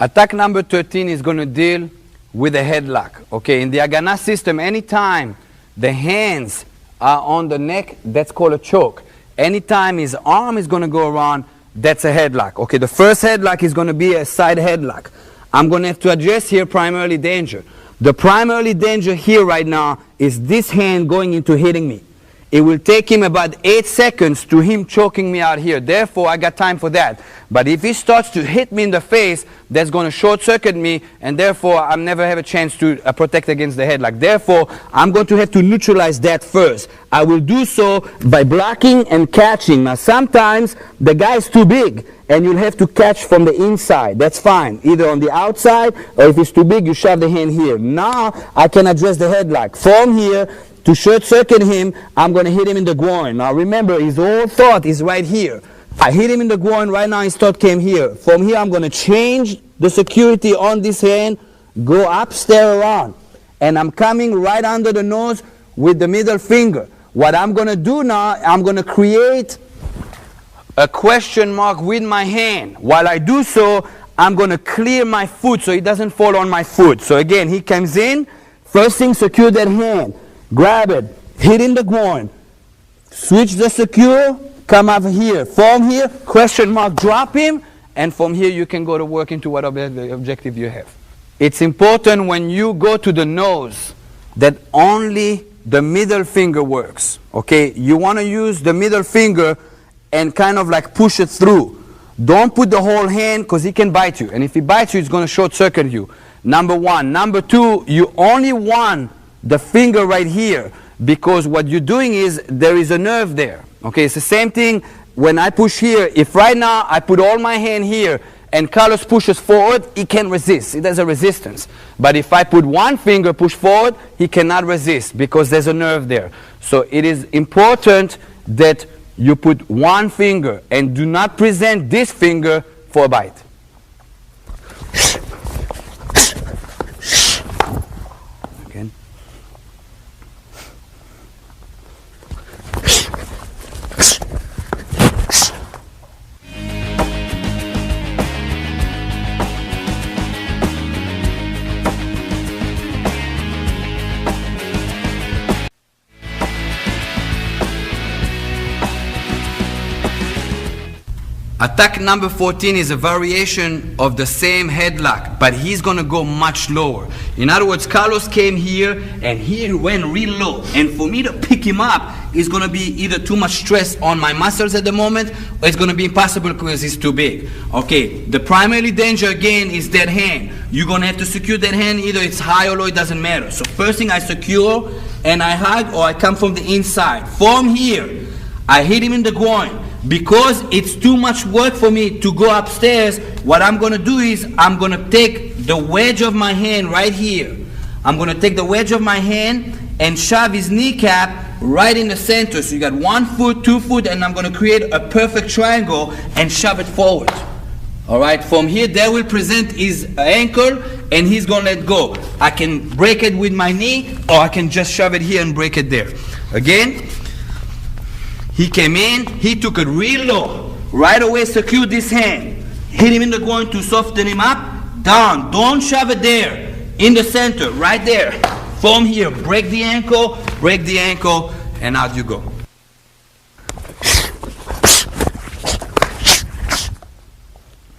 Attack number 13 is going to deal with a headlock. Okay, in the Haganah system, anytime the hands are on the neck, that's called a choke. Anytime his arm is going to go around, that's a headlock. Okay, the first headlock is going to be a side headlock. I'm going to have to address here primarily danger. The primarily danger here right now is this hand going into hitting me. It will take him about 8 seconds to him choking me out here. Therefore, I got time for that. But if he starts to hit me in the face, that's going to short circuit me, and therefore, I'll never have a chance to protect against the headlock. Therefore, I'm going to have to neutralize that first. I will do so by blocking and catching. Now, sometimes the guy is too big, and you'll have to catch from the inside. That's fine. Either on the outside, or if it's too big, you shove the hand here. Now, I can address the headlock. From here, to short circuit him, I'm going to hit him in the groin. Now remember, his whole thought is right here. I hit him in the groin, right now his thought came here. From here, I'm going to change the security on this hand, go upstairs around. And I'm coming right under the nose with the middle finger. What I'm going to do now, I'm going to create a question mark with my hand. While I do so, I'm going to clear my foot so it doesn't fall on my foot. So again, he comes in, first thing, secure that hand. Grab it, hit in the groin, switch the secure, come over here. From here, question mark, drop him, and from here you can go to work into whatever objective you have. It's important when you go to the nose that only the middle finger works. Okay, you want to use the middle finger and kind of like push it through. Don't put the whole hand because he can bite you, and if he bites you, it's going to short circuit you. Number one. Number two, you only want the finger right here, because what you're doing is there is a nerve there. Okay, it's the same thing when I push here. If right now I put all my hand here and Carlos pushes forward, he can resist. There's a resistance. But if I put one finger push forward, he cannot resist because there's a nerve there. So it is important that you put one finger and do not present this finger for a bite. Again. Attack number 14 is a variation of the same headlock, but he's going to go much lower. In other words, Carlos came here and he went real low. And for me to pick him up is going to be either too much stress on my muscles at the moment, or it's going to be impossible because he's too big. Okay, the primary danger again is that hand. You're going to have to secure that hand, either it's high or low, it doesn't matter. So first thing I secure and I hug, or I come from the inside. From here, I hit him in the groin. Because it's too much work for me to go upstairs, what I'm going to do is I'm going to take the wedge of my hand right here. I'm going to take the wedge of my hand and shove his kneecap right in the center. So you got 1 foot, 2 foot, and I'm going to create a perfect triangle and shove it forward. All right, from here, that will present his ankle, and he's going to let go. I can break it with my knee, or I can just shove it here and break it there. Again. He came in, he took it real low. Right away, secure this hand. Hit him in the groin to soften him up. Down. Don't shove it there. In the center, right there. From here, break the ankle, and out you go.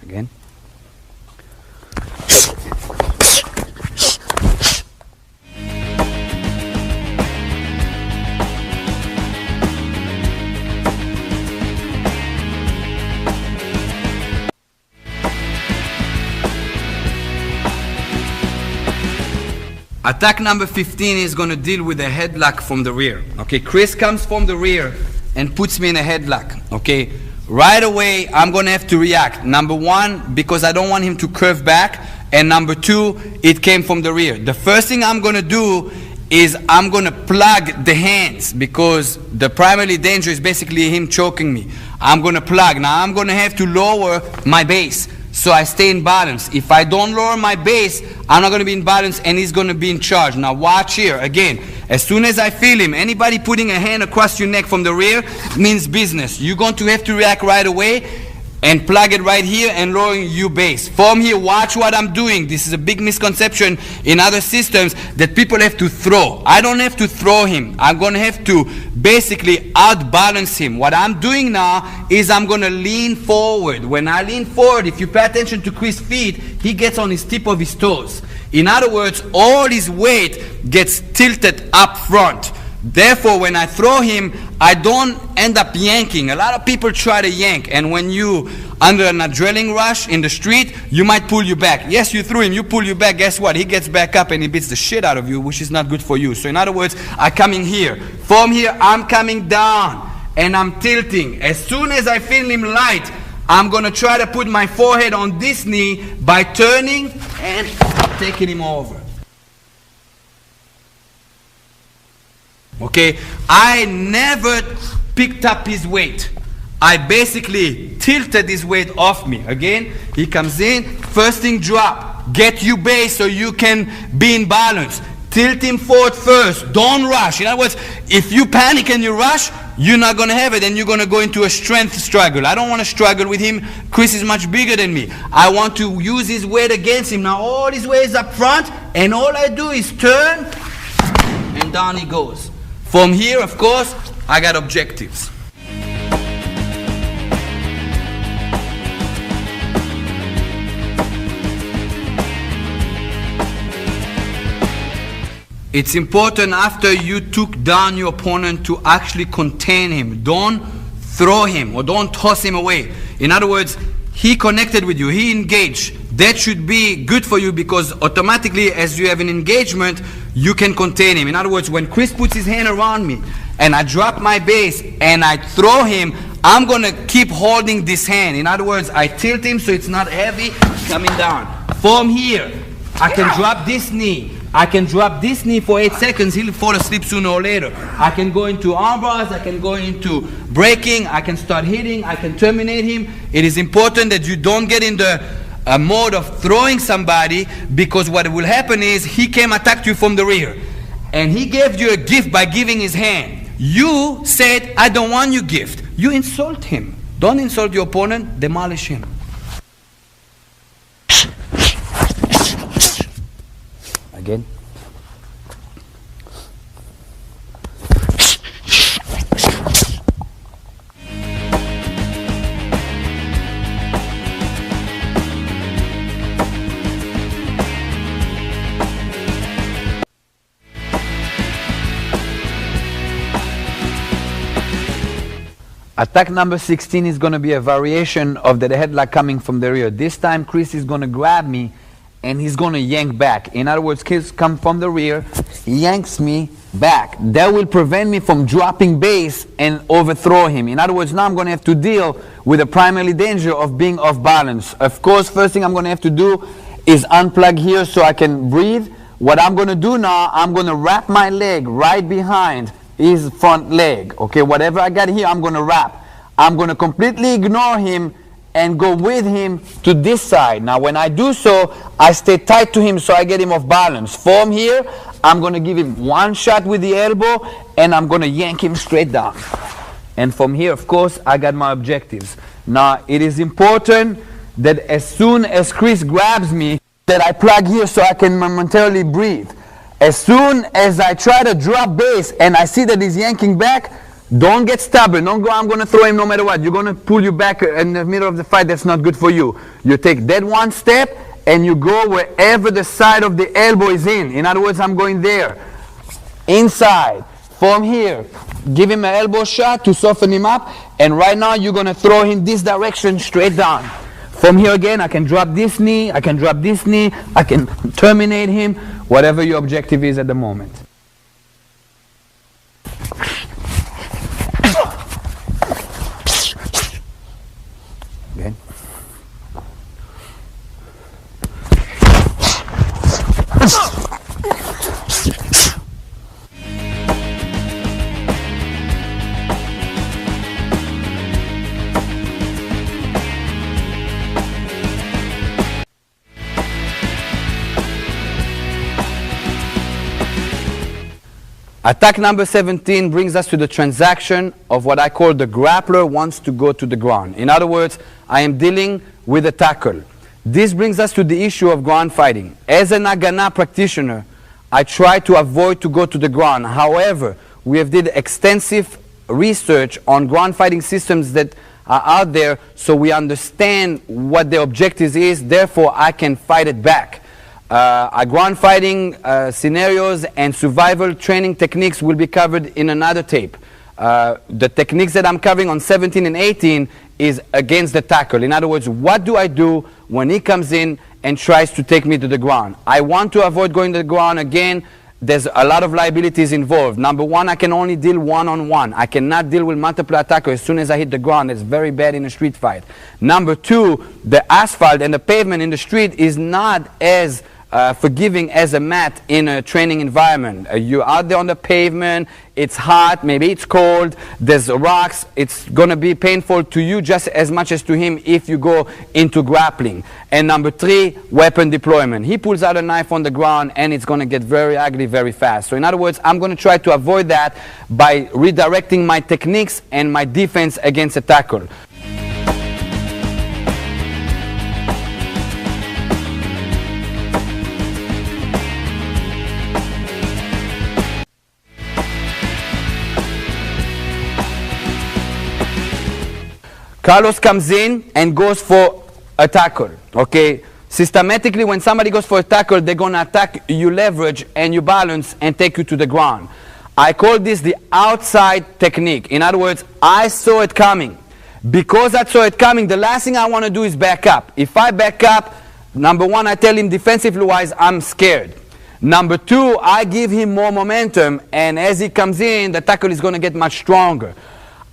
Again. Attack number 15 is going to deal with a headlock from the rear. Okay, Chris comes from the rear and puts me in a headlock. Okay, right away I'm going to have to react. Number one, because I don't want him to curve back, and number two, it came from the rear. The first thing I'm going to do is I'm going to plug the hands, because the primary danger is basically him choking me. I'm going to plug. Now I'm going to have to lower my base, so I stay in balance. If I don't lower my base, I'm not going to be in balance, and he's going to be in charge. Now watch here. Again, as soon as I feel him, anybody putting a hand across your neck from the rear means business. You're going to have to react right away and plug it right here and lowering your base. From here, watch what I'm doing. This is a big misconception in other systems, that people have to throw. I don't have to throw him. I'm going to have to basically outbalance him. What I'm doing now is I'm going to lean forward. When I lean forward, if you pay attention to Chris' feet, he gets on his tip of his toes. In other words, all his weight gets tilted up front. Therefore, when I throw him, I don't end up yanking. A lot of people try to yank, and when you under an adrenaline rush in the street, you might pull you back. Yes, you threw him, you pull you back. Guess what? He gets back up and he beats the shit out of you, which is not good for you. So in other words, I come in here. From here, I'm coming down and I'm tilting. As soon as I feel him light, I'm going to try to put my forehead on this knee by turning and taking him over. Okay, I never picked up his weight. I basically tilted his weight off me. Again, he comes in, first thing drop. Get you base so you can be in balance. Tilt him forward first. Don't rush. In other words, if you panic and you rush, you're not going to have it, and you're going to go into a strength struggle. I don't want to struggle with him. Chris is much bigger than me. I want to use his weight against him. Now all his weight is up front, and all I do is turn, and down he goes. From here, of course, I got objectives. It's important after you took down your opponent to actually contain him. Don't throw him or don't toss him away. In other words, he connected with you, he engaged. That should be good for you, because automatically as you have an engagement, you can contain him. In other words, when Chris puts his hand around me and I drop my base and I throw him, I'm going to keep holding this hand. In other words, I tilt him so it's not heavy, coming down. From here, I can drop this knee, I can drop this knee for 8 seconds, he'll fall asleep sooner or later. I can go into arm bars, I can go into breaking, I can start hitting, I can terminate him. It is important that you don't get in the mode of throwing somebody, because what will happen is he came attack you from the rear. And he gave you a gift by giving his hand. You said, I don't want your gift. You insult him. Don't insult your opponent, demolish him. Again. Attack number 16 is going to be a variation of the headlock coming from the rear. This time Chris is going to grab me and he's going to yank back. In other words, Chris comes from the rear, yanks me back. That will prevent me from dropping base and overthrow him. In other words, now I'm going to have to deal with the primary danger of being off balance. Of course, first thing I'm going to have to do is unplug here so I can breathe. What I'm going to do now, I'm going to wrap my leg right behind his front leg. Okay, whatever I got here, I'm going to wrap. I'm going to completely ignore him and go with him to this side. Now when I do so, I stay tight to him so I get him off balance. From here, I'm going to give him one shot with the elbow and I'm going to yank him straight down. And from here, of course, I got my objectives. Now it is important that as soon as Chris grabs me, that I plug here so I can momentarily breathe. As soon as I try to drop base and I see that he's yanking back, don't get stubborn. Don't go, I'm going to throw him no matter what. You're going to pull you back in the middle of the fight. That's not good for you. You take that one step and you go wherever the side of the elbow is in. In other words, I'm going there. Inside. From here. Give him an elbow shot to soften him up. And right now you're going to throw him this direction straight down. From here again, I can drop this knee. I can drop this knee. I can terminate him. Whatever your objective is at the moment. Again. Attack number 17 brings us to the transaction of what I call the grappler wants to go to the ground. In other words, I am dealing with a tackle. This brings us to the issue of ground fighting. As an Haganah practitioner, I try to avoid to go to the ground. However, we have did extensive research on ground fighting systems that are out there, so we understand what the objective is, therefore I can fight it back. Ground fighting scenarios and survival training techniques will be covered in another tape. The techniques that I'm covering on 17 and 18 is against the tackle. In other words, what do I do when he comes in and tries to take me to the ground? I want to avoid going to the ground. Again, there's a lot of liabilities involved. Number one, I can only deal one-on-one. I cannot deal with multiple attackers as soon as I hit the ground. It's very bad in a street fight. Number two, the asphalt and the pavement in the street is not as forgiving as a mat in a training environment. You're out there on the pavement, it's hot, maybe it's cold, there's rocks, it's going to be painful to you just as much as to him if you go into grappling. And number three, weapon deployment. He pulls out a knife on the ground and it's going to get very ugly very fast. So in other words, I'm going to try to avoid that by redirecting my techniques and my defense against a tackle. Carlos comes in and goes for a tackle, okay? Systematically, when somebody goes for a tackle, they're going to attack you leverage and you balance and take you to the ground. I call this the outside technique. In other words, I saw it coming. Because I saw it coming, the last thing I want to do is back up. If I back up, number one, I tell him defensively wise, I'm scared. Number two, I give him more momentum, and as he comes in, the tackle is going to get much stronger.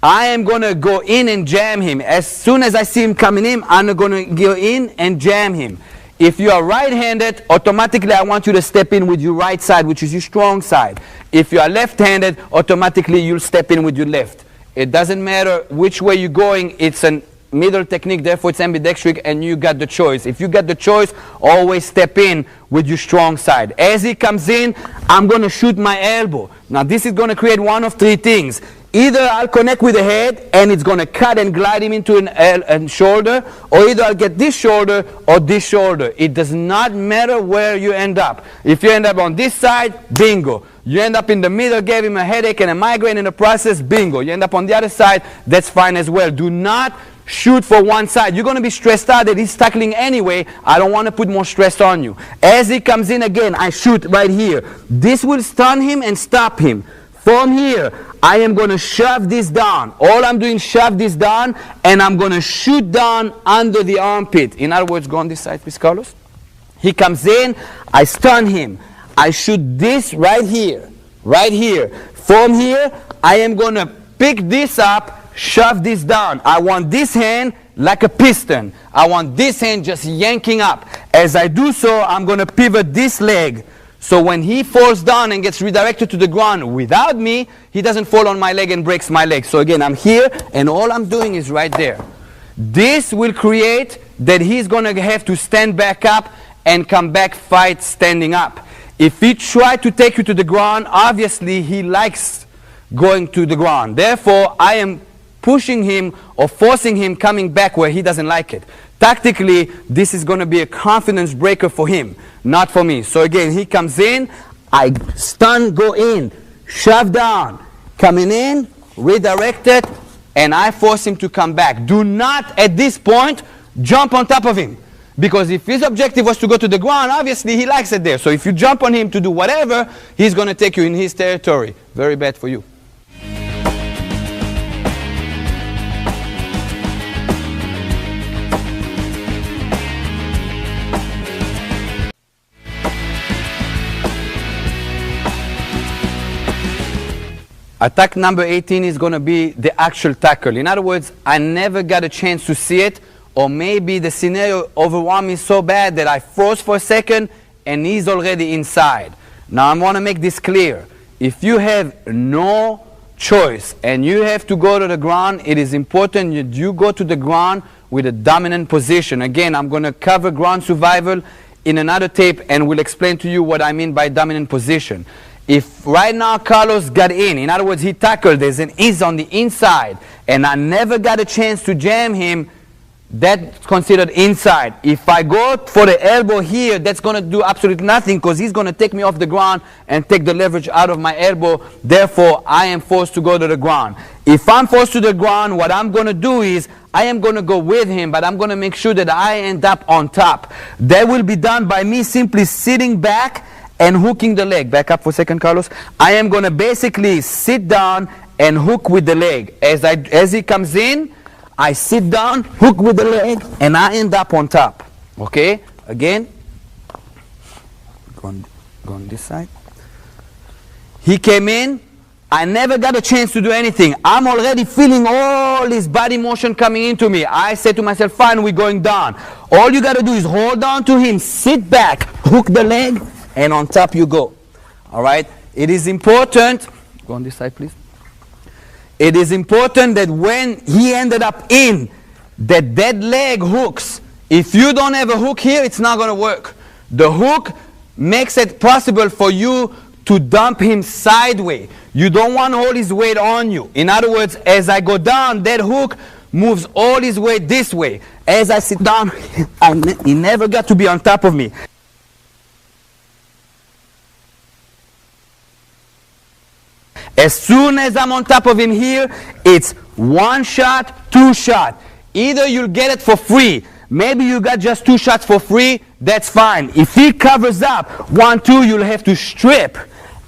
I am going to go in and jam him. As soon as I see him coming in, I'm going to go in and jam him. If you are right-handed, automatically I want you to step in with your right side, which is your strong side. If you are left-handed, automatically you'll step in with your left. It doesn't matter which way you're going, it's a middle technique, therefore it's ambidextric, and you got the choice. If you got the choice, always step in with your strong side. As he comes in, I'm going to shoot my elbow. Now this is going to create one of three things. Either I'll connect with the head and it's going to cut and glide him into a shoulder, or either I'll get this shoulder or this shoulder. It does not matter where you end up. If you end up on this side, bingo. You end up in the middle, gave him a headache and a migraine in the process, bingo. You end up on the other side, that's fine as well. Do not shoot for one side. You're going to be stressed out that he's tackling anyway. I don't want to put more stress on you. As he comes in again, I shoot right here. This will stun him and stop him. From here, I am going to shove this down. All I'm doing is shove this down, and I'm going to shoot down under the armpit. In other words, go on this side, please, Carlos. He comes in, I stun him. I shoot this right here, right here. From here, I am going to pick this up, shove this down. I want this hand like a piston. I want this hand just yanking up. As I do so, I'm going to pivot this leg. So when he falls down and gets redirected to the ground without me, he doesn't fall on my leg and breaks my leg. So again, I'm here, and all I'm doing is right there. This will create that he's going to have to stand back up and come back fight standing up. If he tries to take you to the ground, obviously he likes going to the ground. Therefore, I am pushing him or forcing him coming back where he doesn't like it. Tactically, this is going to be a confidence breaker for him, not for me. So again, he comes in, I stun, go in, shove down, coming in, redirect it, and I force him to come back. Do not, at this point, jump on top of him. Because if his objective was to go to the ground, obviously he likes it there. So if you jump on him to do whatever, he's going to take you in his territory. Very bad for you. Attack number 18 is going to be the actual tackle. In other words, I never got a chance to see it, or maybe the scenario overwhelmed me so bad that I froze for a second and he's already inside. Now I want to make this clear. If you have no choice and you have to go to the ground, it is important you go to the ground with a dominant position. Again, I'm going to cover ground survival in another tape and will explain to you what I mean by dominant position. If right now Carlos got in other words, he tackled this and is on the inside, and I never got a chance to jam him, that's considered inside. If I go for the elbow here, that's going to do absolutely nothing because he's going to take me off the ground and take the leverage out of my elbow. Therefore, I am forced to go to the ground. If I'm forced to the ground, what I'm going to do is I am going to go with him, but I'm going to make sure that I end up on top. That will be done by me simply sitting back and hooking the leg. Back up for a second, Carlos. I am going to basically sit down and hook with the leg. As he comes in, I sit down, hook with the leg, and I end up on top. Okay? Again. Go on this side. He came in. I never got a chance to do anything. I'm already feeling all this body motion coming into me. I said to myself, fine, we're going down. All you got to do is hold on to him, sit back, hook the leg, and on top you go. All right? It is important. Go on this side, please. It is important that when he ended up in, that leg hooks. If you don't have a hook here, it's not going to work. The hook makes it possible for you to dump him sideways. You don't want all his weight on you. In other words, as I go down, that hook moves all his weight this way. As I sit down, he never got to be on top of me. As soon as I'm on top of him here, it's one shot, two shot. Either you'll get it for free. Maybe you got just two shots for free. That's fine. If he covers up 1, 2, you'll have to strip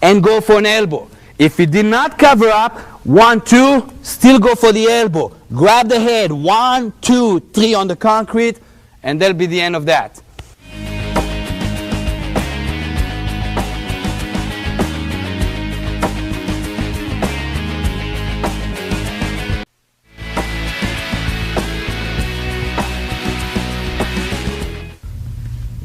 and go for an elbow. If he did not cover up 1, 2, still go for the elbow. Grab the head 1, 2, 3 on the concrete, and that'll be the end of that.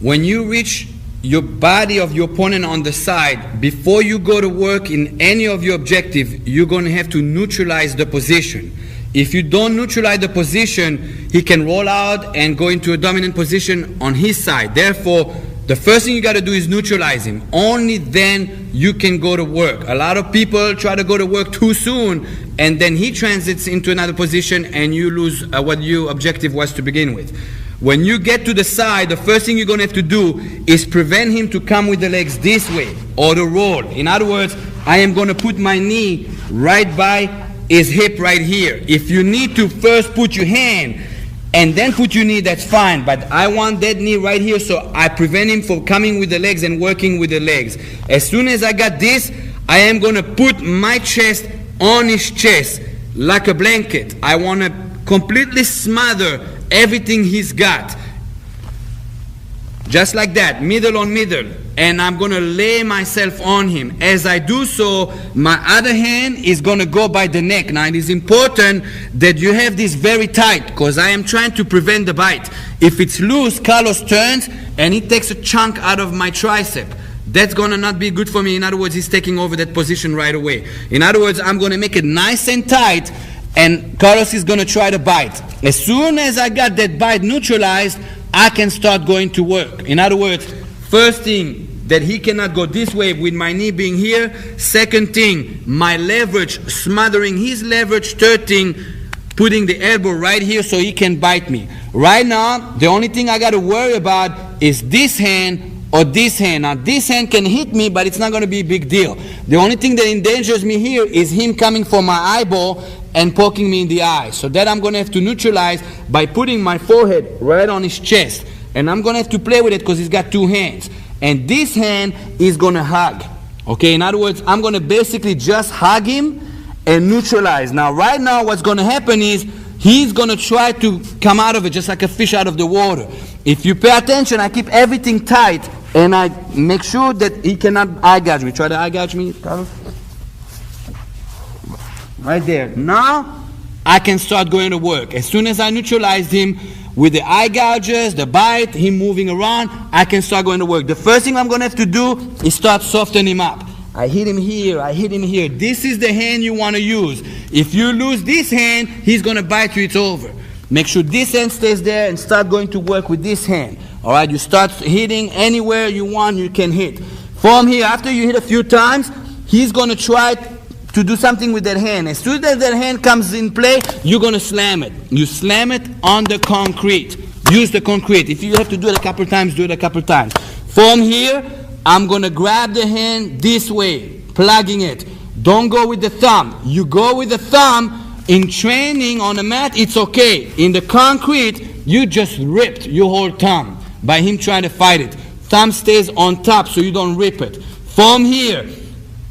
when you reach your body of your opponent on the side, before you go to work in any of your objective, you're going to have to neutralize the position. If you don't neutralize the position, he can roll out and go into a dominant position on his side. Therefore, the first thing you got to do is neutralize him. Only then you can go to work. A lot of people try to go to work too soon, and then he transits into another position and you lose what your objective was to begin with. When you get to the side, the first thing you're going to have to do is prevent him to come with the legs this way or to roll. In other words, I am going to put my knee right by his hip right here. If you need to first put your hand and then put your knee, that's fine. But I want that knee right here, so I prevent him from coming with the legs and working with the legs. As soon as I got this, I am going to put my chest on his chest like a blanket. I want to completely smother everything he's got. Just like that, middle on middle. And I'm going to lay myself on him. As I do so, my other hand is going to go by the neck. Now, it is important that you have this very tight, because I am trying to prevent the bite. If it's loose, Carlos turns and he takes a chunk out of my tricep. That's going to not be good for me. In other words, he's taking over that position right away. In other words, I'm going to make it nice and tight, and Carlos is going to try to bite. As soon as I got that bite neutralized, I can start going to work. In other words, first thing, that he cannot go this way with my knee being here. Second thing, my leverage, smothering his leverage. Third thing, putting the elbow right here so he can bite me. Right now, the only thing I got to worry about is this hand or this hand. Now, this hand can hit me, but it's not going to be a big deal. The only thing that endangers me here is him coming for my eyeball and poking me in the eye. So that I'm going to have to neutralize by putting my forehead right on his chest. And I'm going to have to play with it because he's got two hands. And this hand is going to hug. Okay, in other words, I'm going to basically just hug him and neutralize. Now, right now, what's going to happen is he's going to try to come out of it just like a fish out of the water. If you pay attention, I keep everything tight and I make sure that he cannot eye gouge me. Try to eye gouge me, Carlos. Right there. Now, I can start going to work. As soon as I neutralized him, with the eye gouges, the bite, him moving around, I can start going to work. The first thing I'm going to have to do is start softening him up. I hit him here, I hit him here. This is the hand you want to use. If you lose this hand, he's going to bite you, it's over. Make sure this hand stays there and start going to work with this hand. All right, you start hitting anywhere you want, you can hit. From here, after you hit a few times, he's going to try to do something with that hand. As soon as that hand comes in play, you're going to slam it. You slam it on the concrete. Use the concrete. If you have to do it a couple times, do it a couple times. From here, I'm going to grab the hand this way, plugging it. Don't go with the thumb. You go with the thumb. In training on a mat, it's okay. In the concrete, you just ripped your whole thumb by him trying to fight it. Thumb stays on top so you don't rip it. From here,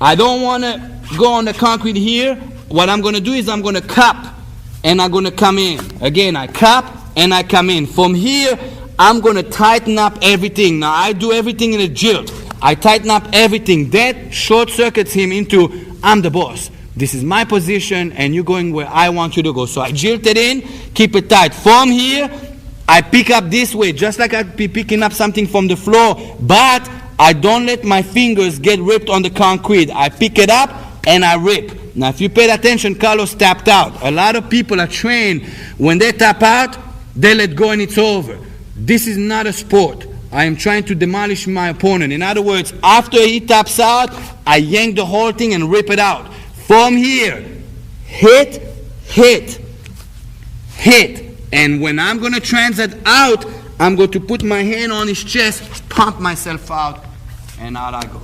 I don't want to go on the concrete here. What I'm going to do is I'm going to cup and I'm going to come in. Again, I cup and I come in. From here, I'm going to tighten up everything. Now, I do everything in a jilt. I tighten up everything. That short circuits him into, I'm the boss. This is my position and you're going where I want you to go. So I jilt it in, keep it tight. From here, I pick up this way, just like I'd be picking up something from the floor, but I don't let my fingers get ripped on the concrete. I pick it up and I rip. Now, if you paid attention, Carlos tapped out. A lot of people are trained, when they tap out, they let go and it's over. This is not a sport. I am trying to demolish my opponent. In other words, after he taps out, I yank the whole thing and rip it out. From here, hit, hit, hit. And when I'm going to transit out, I'm going to put my hand on his chest, pump myself out, and out I go.